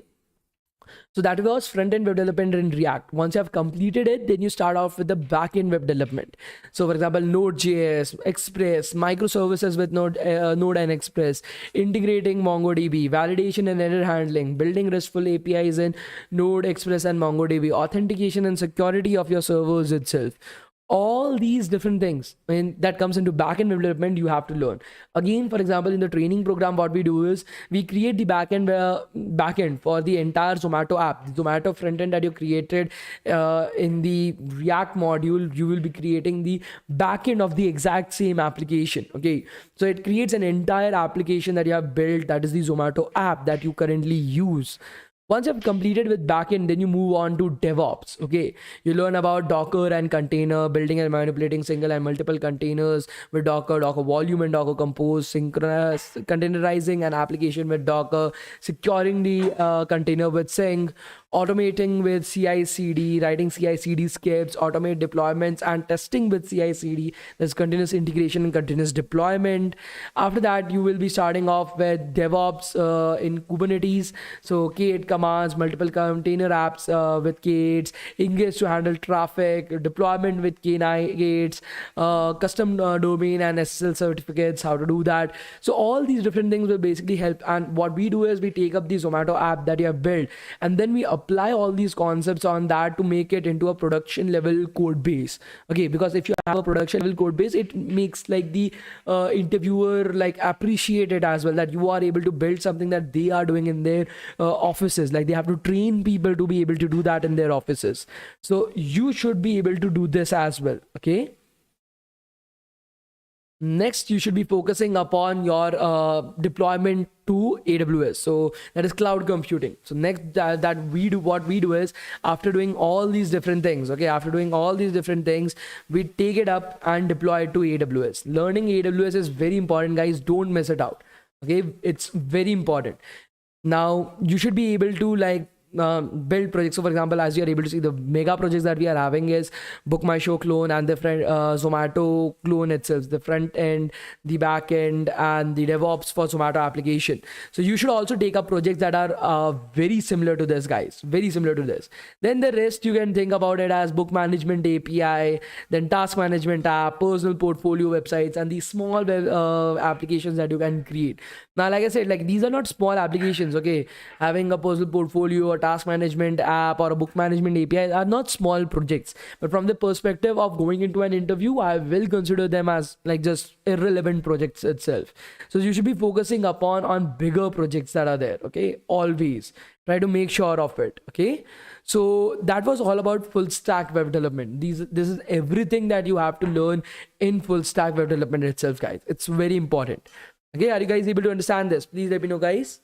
so that was front-end web development in React. Once you have completed it, then you start off with the back-end web development. So for example, Node.js, Express, microservices with Node and Express, integrating MongoDB, validation and error handling, building RESTful APIs in Node, Express and MongoDB, authentication and security of your servers itself. All these different things, and that comes into backend development, you have to learn. Again, for example, in the training program, what we do is we create the backend for the entire Zomato app, the Zomato frontend that you created in the React module. You will be creating the backend of the exact same application. Okay, so it creates an entire application that you have built, that is the Zomato app that you currently use. Once you've completed with backend, then you move on to DevOps. Okay, you learn about Docker and container, building and manipulating single and multiple containers with Docker, Docker Volume and Docker Compose, synchronous containerizing an application with Docker, securing the container with Sync, automating with CI/CD, writing CI/CD scripts, automate deployments and testing with CI/CD. There's continuous integration and continuous deployment. After that, you will be starting off with DevOps in Kubernetes. So K8 commands, multiple container apps with K8s, Ingress to handle traffic, deployment with K8s, custom domain and SSL certificates, how to do that. So all these different things will basically help. And what we do is we take up the Zomato app that you have built, and then we apply all these concepts on that to make it into a production level code base. Okay, because if you have a production level code base, it makes like the interviewer like appreciate it as well, that you are able to build something that they are doing in their offices. Like they have to train people to be able to do that in their offices. So you should be able to do this as well. Okay, next you should be focusing upon your deployment to AWS. So that is cloud computing. So next what we do is, after doing all these different things, we take it up and deploy it to AWS. Learning AWS is very important, guys. Don't miss it out. Okay, it's very important. Now you should be able to like build projects. So for example, as you are able to see, the mega projects that we are having is Book My Show clone and the Zomato clone itself, the front end, the back end, and the DevOps for Zomato application. So you should also take up projects that are very similar to this, guys, very similar to this. Then the rest you can think about it as book management API, then task management app, personal portfolio websites, and these small web applications that you can create. Now, like I said, like these are not small applications, okay? Having a personal portfolio, a task management app, or a book management API are not small projects. But from the perspective of going into an interview, I will consider them as like just irrelevant projects itself. So you should be focusing upon on bigger projects that are there, okay? Always try to make sure of it, okay? So that was all about full stack web development. This is everything that you have to learn in full stack web development itself, guys. It's very important. Okay, are you guys able to understand this? Please let me know, guys.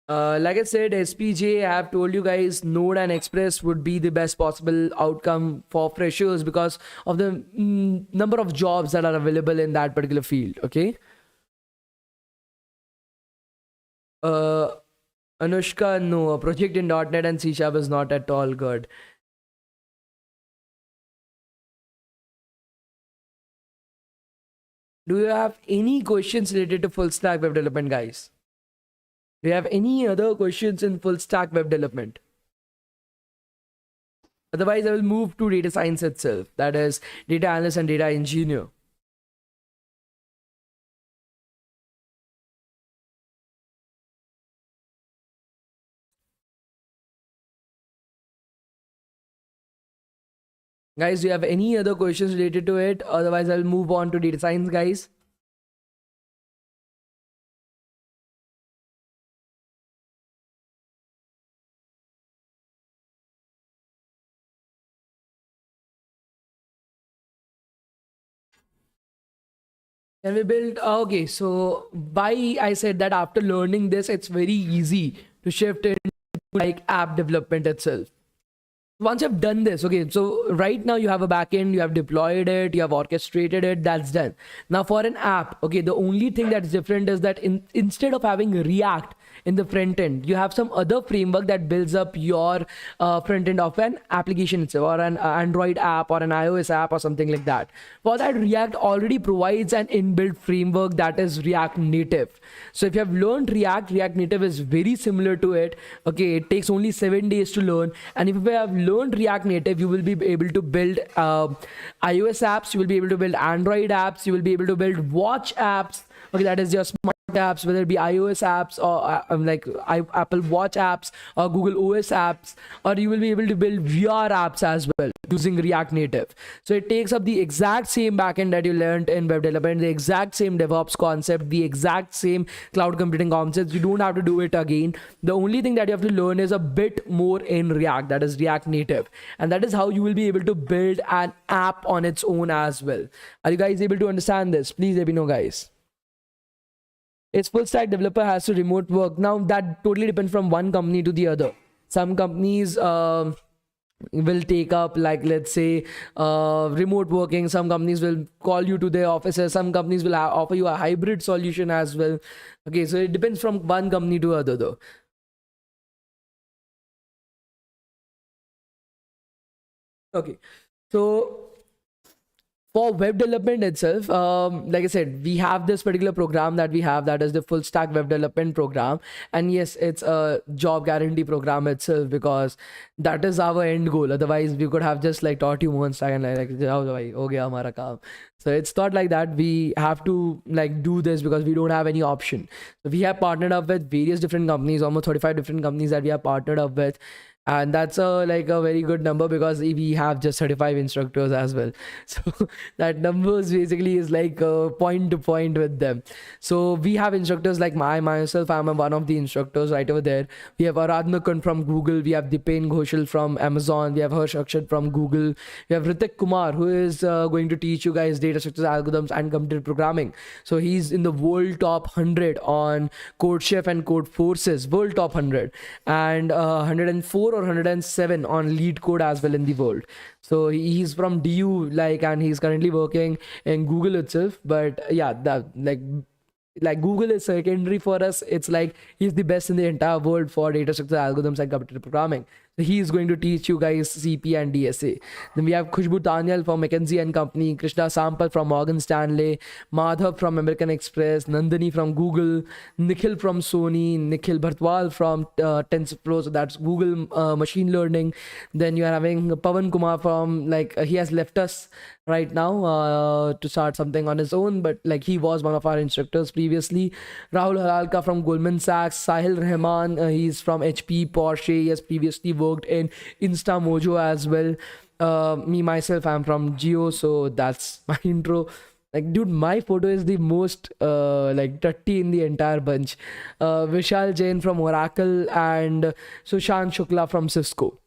Like I said, SPJ, I have told you guys, Node and Express would be the best possible outcome for freshers because of the number of jobs that are available in that particular field. Okay. Anushka, no, a project in .NET and C# is not at all good. Do you have any questions related to full stack web development, guys? Do you have any other questions in full stack web development? Otherwise, I will move to data science itself. That is data analyst and data engineer. Guys, do you have any other questions related to it? Otherwise, I'll move on to data science, guys. Can we build? Okay, so why I said that after learning this, it's very easy to shift into like app development itself. Once you've done this, okay, so right now you have a backend, you have deployed it, you have orchestrated it, that's done. Now for an app, okay, the only thing that's different is that instead of having React in the front end, you have some other framework that builds up your front end of an application itself, or an Android app or an iOS app or something like that. For that, React already provides an inbuilt framework that is React Native. So if you have learned React Native is very similar to it. Okay, it takes only 7 days to learn, and if you have learned React Native, you will be able to build iOS apps, you will be able to build Android apps, you will be able to build watch apps. Okay, that is your smart apps, whether it be iOS apps or Apple Watch apps or Google OS apps, or you will be able to build VR apps as well using React Native. So it takes up the exact same backend that you learned in web development, the exact same DevOps concept, the exact same cloud computing concepts. You don't have to do it again. The only thing that you have to learn is a bit more in React, that is React Native, and that is how you will be able to build an app on its own as well. Are you guys able to understand this? Please let me know, guys. Its full stack developer has to remote work. Now that totally depends from one company to the other. Some companies will take up, like, let's say remote working. Some companies will call you to their offices. Some companies will offer you a hybrid solution as well. Okay, so it depends from one company to other though. Okay, so for web development itself, like I said, we have this particular program that we have, that is the full stack web development program. And yes, it's a job guarantee program itself, because that is our end goal. Otherwise we could have just like taught you one stack and like "Jao bhai, ho gaya hamara kaam." So it's not like that. We have to like do this because we don't have any option. So we have partnered up with various different companies, almost 35 different companies that we have partnered up with. And that's like a very good number, because we have just 35 instructors as well. So that numbers basically is like point to point with them. So we have instructors like myself, I'm one of the instructors right over there. We have Aradnakan from Google, we have Dipen Ghoshal from Amazon, we have Harsh Akshat from Google, we have Ritik Kumar, who is going to teach you guys data structures, algorithms, and computer programming. So he's in the world top 100 on CodeChef and Code Forces, world top 100, and 104 or or 107 on lead code as well in the world. So he's from DU, like, and he's currently working in Google itself. But yeah, that like Google is secondary for us. It's like he's the best in the entire world for data structure algorithms and computer programming. So he is going to teach you guys CP and DSA. Then we have Khushbu Tanyal from McKinsey and Company, Krishna Sampal from Morgan Stanley, Madhav from American Express, Nandini from Google, Nikhil from Sony, Nikhil Bhartwal from TensorFlow, so that's Google machine learning. Then you are having Pavan Kumar from, like, he has left us right now to start something on his own, but like he was one of our instructors previously. Rahul Halalka from Goldman Sachs, Sahil Rahman, he's from HP, Porsche, he has previously worked in InstaMojo as well. Me myself, I'm from Geo, so that's my intro. Like, dude, my photo is the most like dirty in the entire bunch. Vishal Jain from Oracle and Sushant Shukla from Cisco.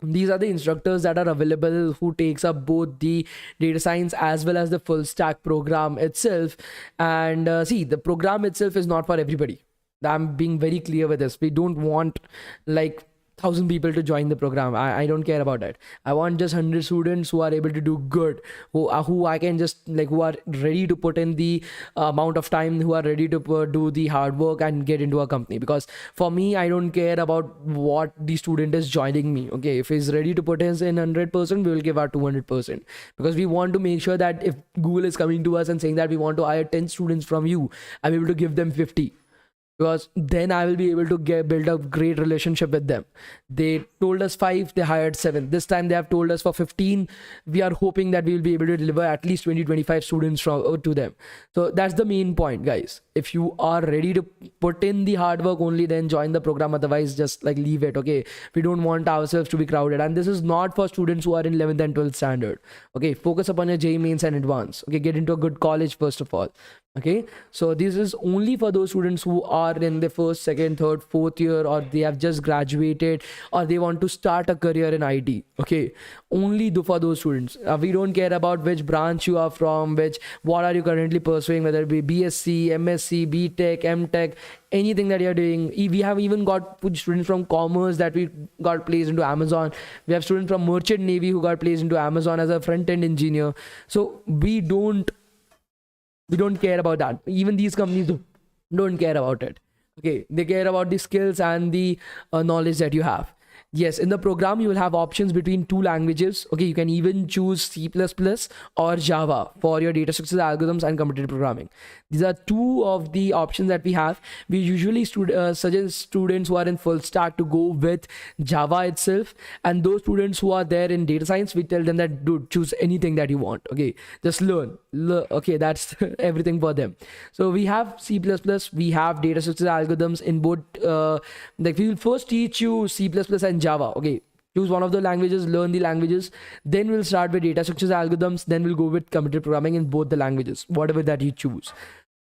These are the instructors that are available who takes up both the data science as well as the full stack program itself. And see, the program itself is not for everybody. I'm being very clear with this. We don't want like 1,000 people to join the program. I don't care about that. I want just 100 students who are able to do good, who I can just, like, who are ready to put in the amount of time, who are ready to do the hard work and get into a company. Because for me, I don't care about what the student is joining me. Okay, if he's ready to put his in 100%, we will give our 200%, because we want to make sure that if Google is coming to us and saying that we want to hire 10 students from you, I'm able to give them 50. Because then I will be able to build a great relationship with them. They told us 5, they hired 7. This time they have told us for 15. We are hoping that we will be able to deliver at least 20-25 students to them. So that's the main point, guys. If you are ready to put in the hard work, only then join the program. Otherwise, just like leave it. Okay, we don't want ourselves to be crowded. And this is not for students who are in 11th and 12th standard. Okay, focus upon your JEE mains and advance. Okay, get into a good college first of all. Okay, so this is only for those students who are in the first, second, third, fourth year, or they have just graduated, or they want to start a career in IT. Okay, only for those students. We don't care about which branch you are from, what are you currently pursuing, whether it be BSc, MSc, BTech, MTech, anything that you're doing. We have even got students from commerce that we got placed into Amazon. We have students from Merchant Navy who got placed into Amazon as a front-end engineer. So we don't care about that. Even these companies don't care about it. Okay, they care about the skills and the knowledge that you have. Yes, in the program, you will have options between 2 languages. Okay, you can even choose C++ or Java for your data structures, algorithms, and computer programming. These are 2 of the options that we have. We usually suggest students who are in full stack to go with Java itself. And those students who are there in data science, we tell them that, dude, choose anything that you want. Okay, just learn. Okay, that's everything for them. So we have C++, we have data structures, algorithms in both. Like, we will first teach you C++ and Java. Okay, choose one of the languages, learn the languages, then we'll start with data structures, algorithms, then we'll go with computer programming in both the languages, whatever that you choose.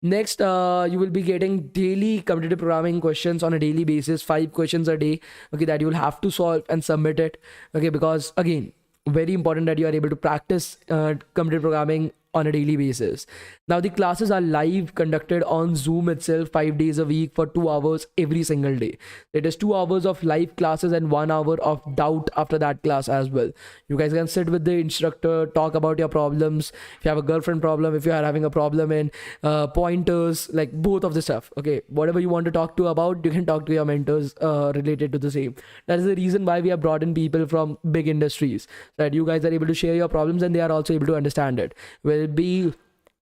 Next, you will be getting daily computer programming questions on a daily basis, 5 questions a day. Okay, that you will have to solve and submit it. Okay, because again, very important that you are able to practice computer programming on a daily basis. Now the classes are live, conducted on Zoom itself 5 days a week for 2 hours every single day. It is 2 hours of live classes and 1 hour of doubt after that class as well. You guys can sit with the instructor, talk about your problems. If you have a girlfriend problem, if you are having a problem in pointers, like both of the stuff. Okay, whatever you want to talk to about, you can talk to your mentors related to the same. That is the reason why we have brought in people from big industries, that you guys are able to share your problems and they are also able to understand it. Will be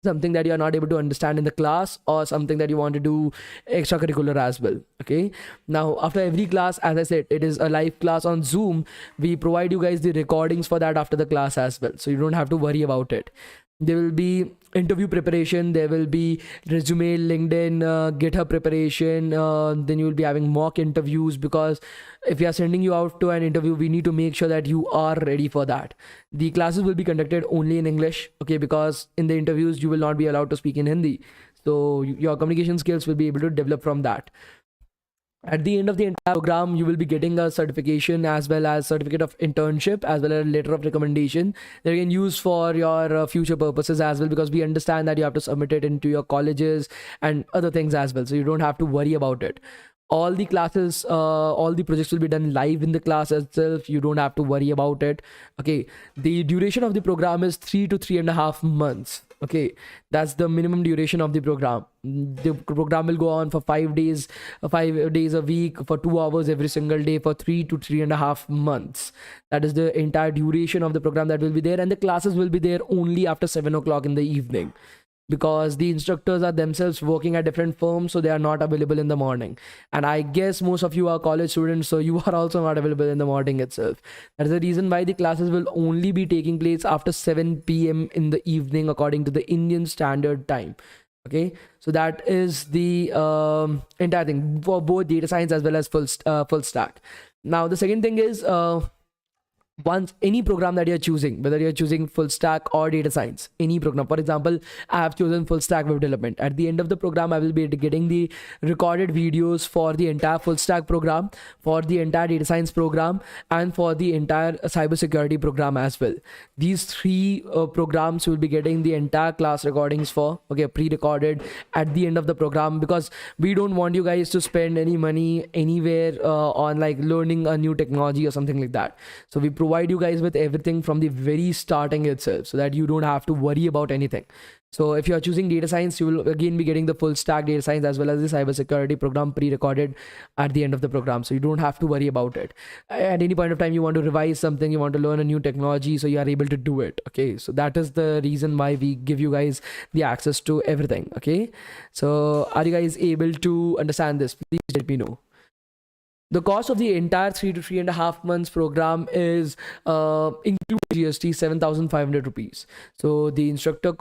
something that you are not able to understand in the class, or something that you want to do extracurricular as well. Okay, now after every class, as I said, it is a live class on Zoom. We provide you guys the recordings for that after the class as well, so you don't have to worry about it. There will be interview preparation, there will be resume, LinkedIn, GitHub preparation, then you will be having mock interviews, because if we are sending you out to an interview, we need to make sure that you are ready for that. The classes will be conducted only in English, okay, because in the interviews you will not be allowed to speak in Hindi, so your communication skills will be able to develop from that. At the end of the entire program, you will be getting a certification as well as certificate of internship, as well as a letter of recommendation that you can use for your future purposes as well, because we understand that you have to submit it into your colleges and other things as well. So you don't have to worry about it. all the classes, all the projects will be done live in the class itself. You don't have to worry about it. Okay, the duration of the program is 3 to 3.5 months. Okay, that's the minimum duration of the program. The program will go on for 5 days, 5 days a week, for 2 hours every single day, for 3 to 3.5 months. That is the entire duration of the program that will be there, and the classes will be there only after 7 o'clock in the evening, because the instructors are themselves working at different firms, so they are not available in the morning. And I guess most of you are college students, so you are also not available in the morning itself. That is the reason why the classes will only be taking place after 7 p.m. in the evening, according to the Indian Standard Time. Okay, so that is the entire thing for both data science as well as full stack. Now the second thing is, once any program that you're choosing, whether you're choosing full stack or data science, any program, for example, I have chosen full stack web development. At the end of the program, I will be getting the recorded videos for the entire full stack program, for the entire data science program, and for the entire cybersecurity program as well. These three programs will be getting the entire class recordings for, okay, pre-recorded at the end of the program, because we don't want you guys to spend any money anywhere on like learning a new technology or something like that. So we provide you guys with everything from the very starting itself, so that you don't have to worry about anything. So if you are choosing data science, you will again be getting the full stack data science as well as the cybersecurity program pre-recorded at the end of the program, so you don't have to worry about it. At any point of time, you want to revise something, you want to learn a new technology, so you are able to do it. Okay, so that is the reason why we give you guys the access to everything. Okay, so are you guys able to understand this? Please let me know. The cost of the entire 3 to 3.5 months program is include GST 7,500 rupees. So the instructor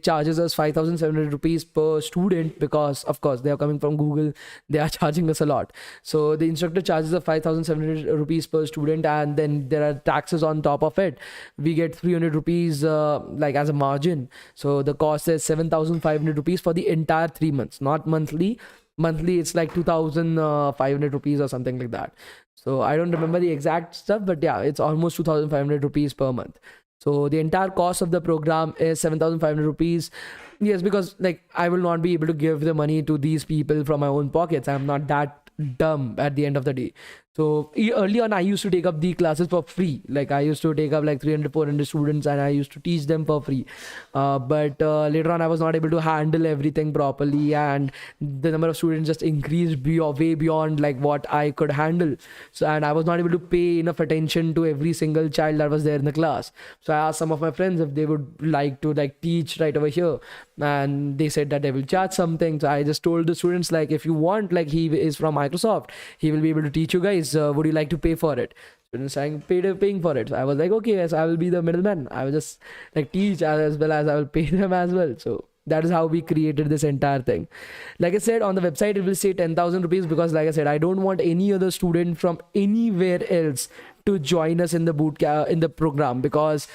charges us 5,700 rupees per student, because of course they are coming from Google, they are charging us a lot. So the instructor charges us 5,700 rupees per student, and then there are taxes on top of it. We get 300 rupees like as a margin. So the cost is 7,500 rupees for the entire 3 months, not monthly. Monthly it's like 2,500 rupees or something like that. So I don't remember the exact stuff, but yeah, it's almost 2,500 rupees per month. So the entire cost of the program is 7,500 rupees. Yes, because like I will not be able to give the money to these people from my own pockets. I'm not that dumb at the end of the day. So early on, I used to take up the classes for free. Like I used to take up like 300, 400 students, and I used to teach them for free. But later on, I was not able to handle everything properly, and the number of students just increased way beyond like what I could handle. So, and I was not able to pay enough attention to every single child that was there in the class. So I asked some of my friends if they would like to like teach right over here, and they said that they will charge something. So I just told the students, like, if you want, like, he is from Microsoft, he will be able to teach you guys. Would you like to pay for it? Students saying paying for it. So I was like, okay, yes, I will be the middleman. I will just like teach as well as I will pay them as well. So that is how we created this entire thing. Like I said, on the website it will say 10,000 rupees, because like I said, I don't want any other student from anywhere else to join us in the bootcamp, in the program, because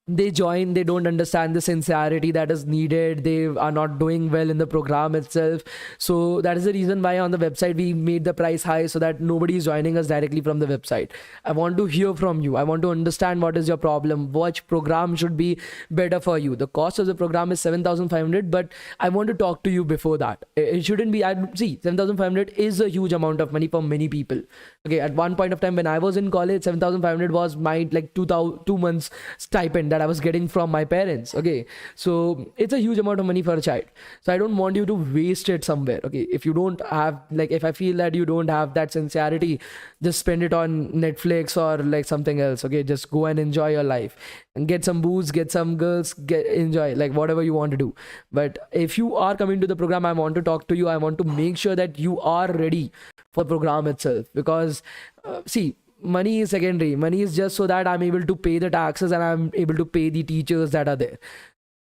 they join, they don't understand the sincerity that is needed, they are not doing well in the program itself. So that is the reason why on the website we made the price high, so that nobody is joining us directly from the website. I want to hear from you. I want to understand what is your problem, which program should be better for you. The cost of the program is 7,500, but I want to talk to you before that. It shouldn't be, see, 7,500 is a huge amount of money for many people. Okay, at one point of time when I was in college, 7,500 was my like 2 months stipend that I was getting from my parents. Okay, so it's a huge amount of money for a child. So I don't want you to waste it somewhere. Okay, if you don't have, like, if I feel that you don't have that sincerity, just spend it on Netflix or like something else. Okay, just go and enjoy your life and get some booze, get some girls, enjoy like whatever you want to do. But if you are coming to the program, I want to talk to you. I want to make sure that you are ready for the program itself, because see, money is secondary. Money is just so that I'm able to pay the taxes and I'm able to pay the teachers that are there.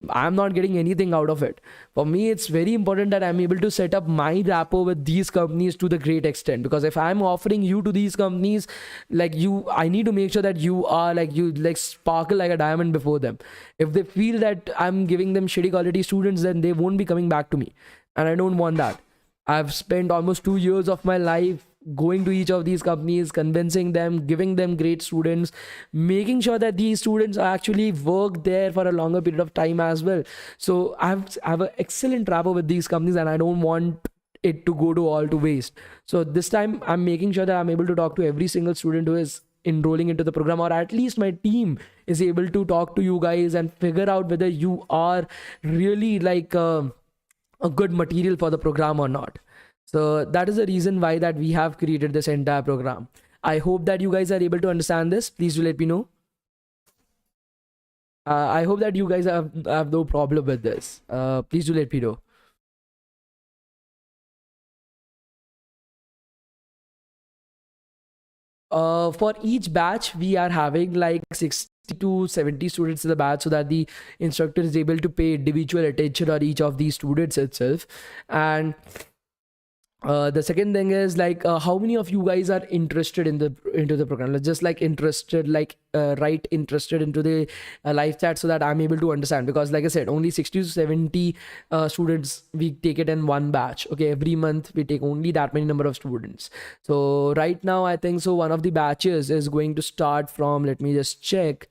I'm not getting anything out of it. For me, it's very important that I'm able to set up my rapport with these companies to the great extent, because if I'm offering you to these companies, like you, I need to make sure that you are like, you like sparkle like a diamond before them. If they feel that I'm giving them shitty quality students, then they won't be coming back to me, and I don't want that. I've spent almost 2 years of my life going to each of these companies, convincing them, giving them great students, making sure that these students actually work there for a longer period of time as well. So I have an excellent rapport with these companies, and I don't want it to go to all to waste. So this time I'm making sure that I'm able to talk to every single student who is enrolling into the program, or at least my team is able to talk to you guys and figure out whether you are really like a good material for the program or not. So that is the reason why that we have created this entire program. I hope that you guys are able to understand this. Please do let me know. I hope that you guys have no problem with this. Please do let me know. For each batch, we are having like 60 to 70 students in the batch, so that the instructor is able to pay individual attention on each of these students itself. And the second thing is like how many of you guys are interested into the program? Just like interested, like write interested into the live chat, so that I'm able to understand, because like I said, only 60 to 70 students we take it in one batch. Okay, every month we take only that many number of students. So right now I think so one of the batches is going to start from, let me just check.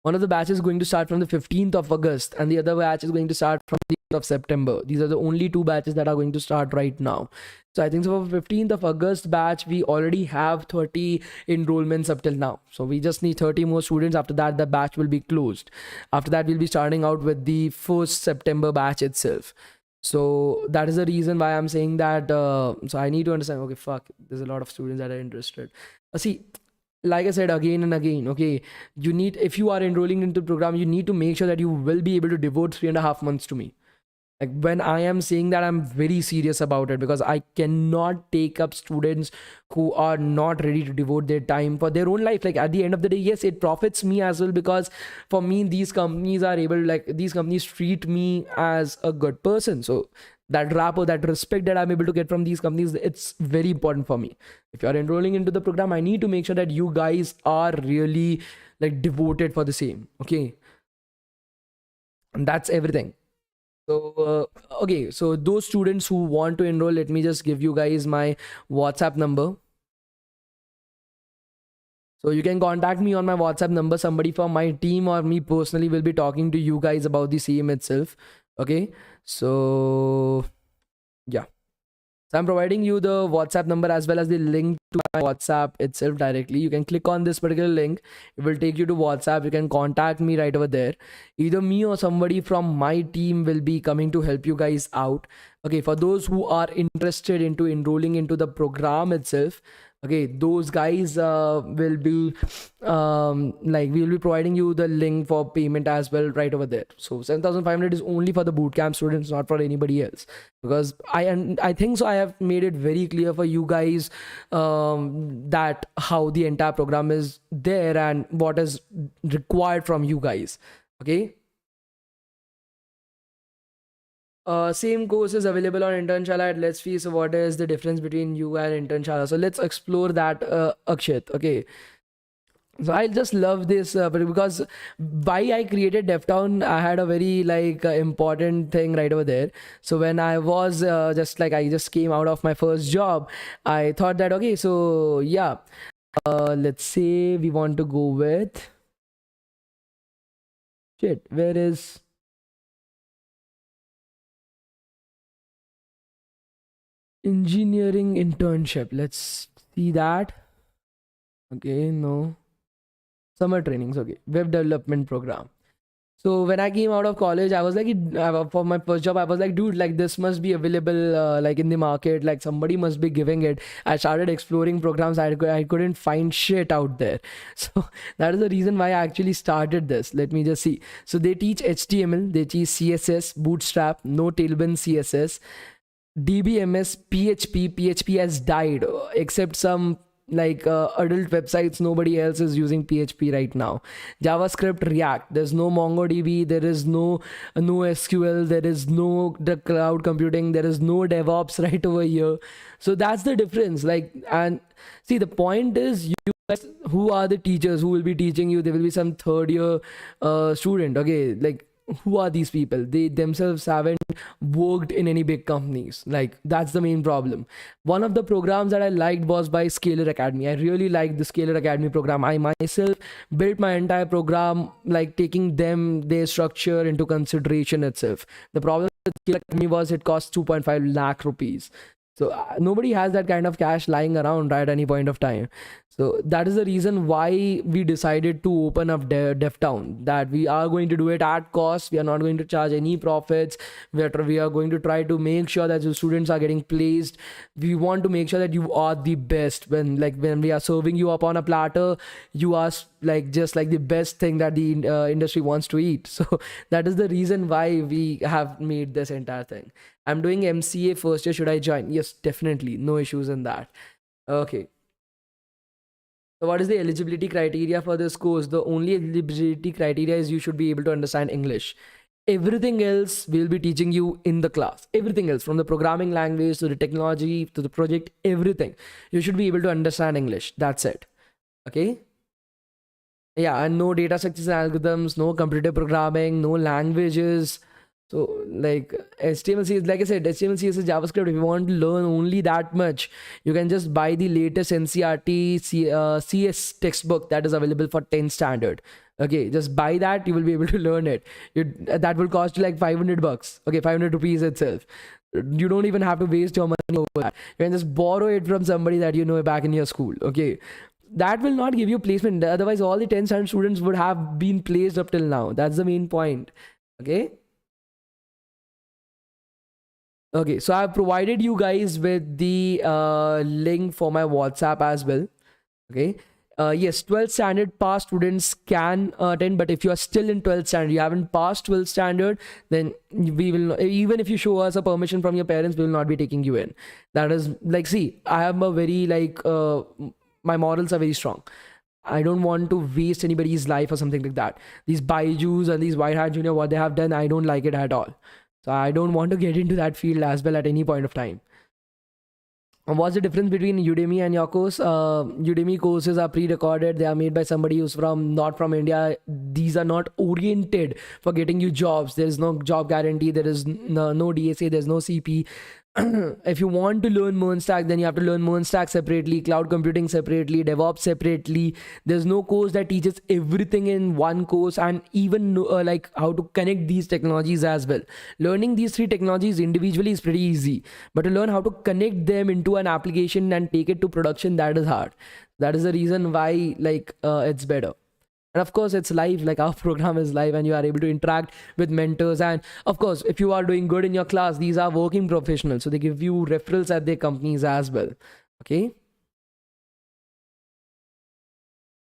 One of the batches is going to start from the 15th of August, and the other batch is going to start from the 8th of September. These are the only two batches that are going to start right now. So I think so for 15th of August batch, we already have 30 enrollments up till now. So we just need 30 more students. After that, the batch will be closed. After that, we'll be starting out with the 1st September batch itself. So that is the reason why I'm saying that. So I need to understand, okay, fuck, there's a lot of students that are interested. See, like I said again and again, okay, you need, if you are enrolling into the program, you need to make sure that you will be able to devote 3.5 months to me. Like when I am saying that, I'm very serious about it, because I cannot take up students who are not ready to devote their time for their own life. Like at the end of the day, yes, it profits me as well, because for me, these companies are able, like these companies treat me as a good person. So that rapport, that respect that I'm able to get from these companies, it's very important for me. If you're enrolling into the program, I need to make sure that you guys are really like devoted for the same. Okay, and that's everything. So okay, so those students who want to enroll, let me just give you guys my WhatsApp number. So you can contact me on my WhatsApp number. Somebody from my team or me personally will be talking to you guys about the same itself. Okay, so yeah, so I'm providing you the WhatsApp number as well as the link to my WhatsApp itself directly. You can click on this particular link. It will take you to WhatsApp. You can contact me right over there. Either me or somebody from my team will be coming to help you guys out. Okay, for those who are interested into enrolling into the program itself, okay, those guys will be like, we will be providing you the link for payment as well right over there. So 7,500 is only for the bootcamp students, not for anybody else, because I think so I have made it very clear for you guys that how the entire program is there and what is required from you guys. Okay, same course is available on Internshala at Let's Fee. So what is the difference between you and Internshala? So let's explore that, Akshit. Okay, so I just love this because why I created DevTown, I had a very like important thing right over there. So when I was just like, I just came out of my first job, I thought that, okay, so yeah, let's say we want to go with, shit, where is engineering internship? Let's see that. Okay, no, summer trainings. Okay, web development program. So when I came out of college, I was like, for my first job, I was like, dude, like this must be available like in the market, like somebody must be giving it. I started exploring programs. I couldn't find shit out there. So that is the reason why I actually started this. Let me just see. So they teach HTML, they teach CSS, Bootstrap, no Tailwind CSS, DBMS, PHP has died, except some like adult websites. Nobody else is using PHP right now. JavaScript, React. There's no MongoDB. There is no SQL. There is no the cloud computing. There is no DevOps right over here. So that's the difference. Like, and see, the point is, you guys, who are the teachers who will be teaching you? There will be some third year student. Okay, like, who are these people? They themselves haven't worked in any big companies. Like, that's the main problem. One of the programs that I liked was by Scalar Academy. I really liked the Scalar Academy program. I myself built my entire program like taking their structure into consideration itself. The problem company was, it cost 2.5 lakh rupees. So nobody has that kind of cash lying around right at any point of time. So that is the reason why we decided to open up DevTown, that we are going to do it at cost. We are not going to charge any profits. We are going to try to make sure that the students are getting placed. We want to make sure that you are the best. When we are serving you up on a platter, you are just like the best thing that the industry wants to eat. So that is the reason why we have made this entire thing. I'm doing MCA first year. Should I join? Yes, definitely. No issues in that. Okay. So what is the eligibility criteria for this course? The only eligibility criteria is you should be able to understand English. Everything else we'll be teaching you in the class. Everything else, from the programming language to the technology to the project, everything. You should be able to understand English. That's it. Okay. Yeah, and no data structures and algorithms, no computer programming, no languages. So like HTML, CSS, like I said, HTML, CSS, JavaScript, if you want to learn only that much, you can just buy the latest NCRT CS textbook that is available for 10th standard. Okay, just buy that, you will be able to learn it. That will cost you like 500 bucks. Okay, 500 rupees itself. You don't even have to waste your money over that. You can just borrow it from somebody that you know back in your school. Okay, that will not give you placement. Otherwise, all the 10th standard students would have been placed up till now. That's the main point. Okay. Okay, so I've provided you guys with the link for my WhatsApp as well. Okay. Yes, 12th standard pass students can attend, but if you are still in 12th standard, you haven't passed 12th standard, then we will, even if you show us a permission from your parents, we will not be taking you in. That is like, see, I am a very my morals are very strong. I don't want to waste anybody's life or something like that. These Baijus and these White Hat Junior, what they have done, I don't like it at all. So I don't want to get into that field as well at any point of time. What's the difference between Udemy and your course? Udemy courses are pre-recorded. They are made by somebody who's not from India. These are not oriented for getting you jobs. There is no job guarantee. There is no DSA. There's no CP. If you want to learn MERN stack, then you have to learn MERN stack separately, cloud computing separately, DevOps separately. There's no course that teaches everything in one course, and even like how to connect these technologies as well. Learning these three technologies individually is pretty easy, but to learn how to connect them into an application and take it to production, that is hard. That is the reason why it's better. And of course, it's live, like our program is live, and you are able to interact with mentors. And of course, if you are doing good in your class, these are working professionals, so they give you referrals at their companies as well. Okay.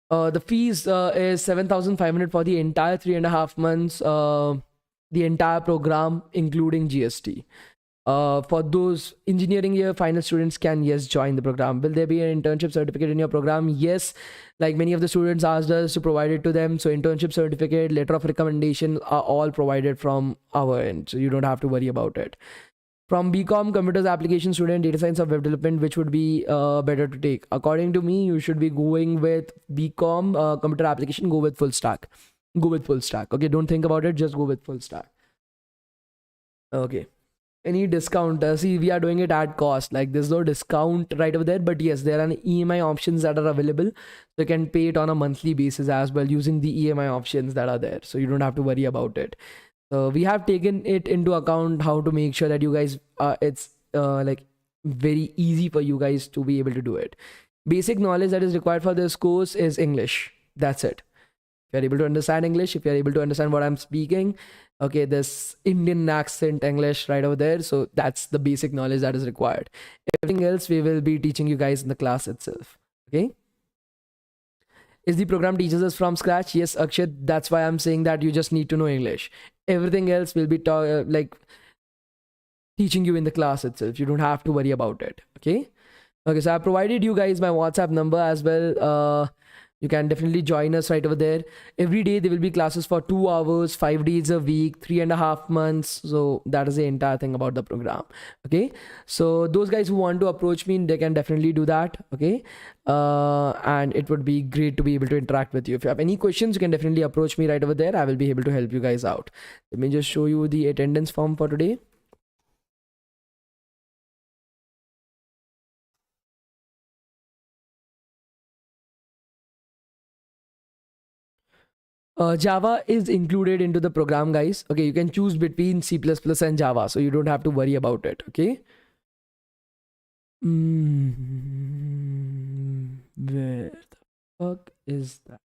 The fees is 7,500 for the entire 3.5 months, the entire program, including GST. For those engineering year final students can, yes, join the program. Will there be an internship certificate in your program? Yes, like many of the students asked us to provide it to them. So internship certificate, letter of recommendation are all provided from our end, so you don't have to worry about it. From BCom, computers application student, data science or web development, which would be better to take? According to me, you should be going with BCom, computer application. Go with full stack. Go with full stack. Okay, don't think about it, just go with full stack. Okay. Any discount? See, we are doing it at cost. Like there's no discount right over there, but yes, there are EMI options that are available. So you can pay it on a monthly basis as well using the EMI options that are there. So you don't have to worry about it. So we have taken it into account how to make sure that you guys, it's like very easy for you guys to be able to do it. Basic knowledge that is required for this course is English. That's it. If you're able to understand English, if you're able to understand what I'm speaking, okay, this Indian accent English right over there. So that's the basic knowledge that is required. Everything else we will be teaching you guys in the class itself. Okay. Is the program teaches us from scratch? Yes, Akshat. That's why I'm saying that you just need to know English. Everything else will be teaching you in the class itself. You don't have to worry about it. Okay. Okay. So I provided you guys my WhatsApp number as well. You can definitely join us right over there. Every day there will be classes for 2 hours, 5 days a week, 3.5 months. So that is the entire thing about the program. Okay. So those guys who want to approach me, they can definitely do that. Okay. And it would be great to be able to interact with you. If you have any questions, you can definitely approach me right over there. I will be able to help you guys out. Let me just show you the attendance form for today. Java is included into the program, guys. Okay, you can choose between C++ and Java, so you don't have to worry about it. Okay. Where the fuck is that?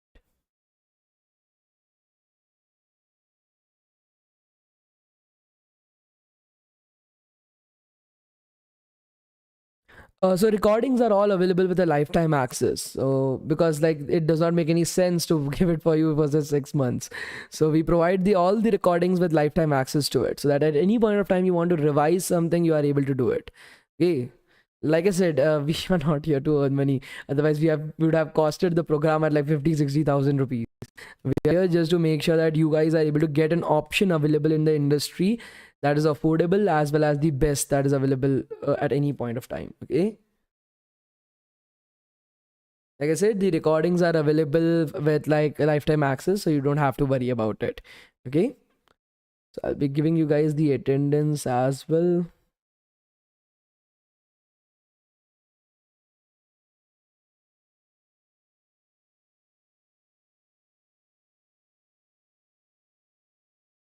So recordings are all available with a lifetime access. So because like it does not make any sense to give it for you for just 6 months. So we provide the all the recordings with lifetime access to it, so that at any point of time you want to revise something, you are able to do it. Okay. Like I said, we are not here to earn money. Otherwise, we would have costed the program at like 50,000-60,000 rupees. We are here just to make sure that you guys are able to get an option available in the industry that is affordable, as well as the best that is available at any point of time. Okay. Like I said, the recordings are available with like lifetime access, so you don't have to worry about it. Okay. So I'll be giving you guys the attendance as well.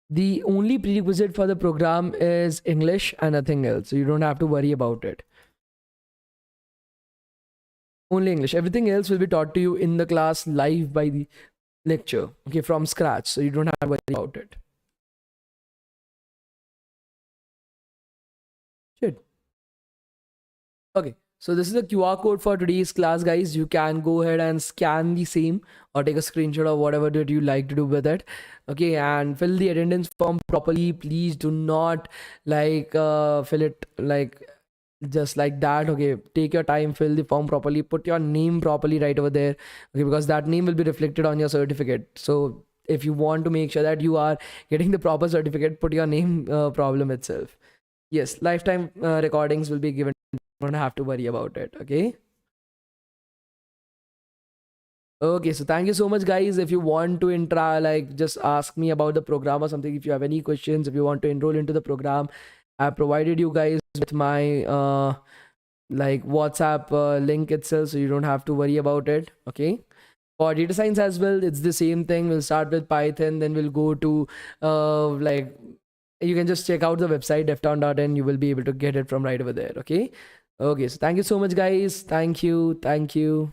The only prerequisite for the program is English and nothing else. So you don't have to worry about it. Only English. Everything else will be taught to you in the class live by the lecture. Okay, from scratch. So you don't have to worry about it. Shit. Okay. So this is the QR code for today's class, guys. You can go ahead and scan the same or take a screenshot or whatever that you like to do with it. Okay, and fill the attendance form properly. Please do not like fill it like just like that. Okay, take your time, fill the form properly, put your name properly right over there. Okay, because that name will be reflected on your certificate. So if you want to make sure that you are getting the proper certificate, put your name problem itself. Yes, lifetime recordings will be given. Don't have to worry about it. Okay. Okay, so thank you so much, guys. If you want to like just ask me about the program or something, if you have any questions, if you want to enroll into the program, I provided you guys with my like WhatsApp link itself, so you don't have to worry about it. Okay. For data science as well, it's the same thing. We'll start with Python, then we'll go to like you can just check out the website devtown.in. You will be able to get it from right over there. Okay. Okay. So thank you so much, guys. Thank you. Thank you.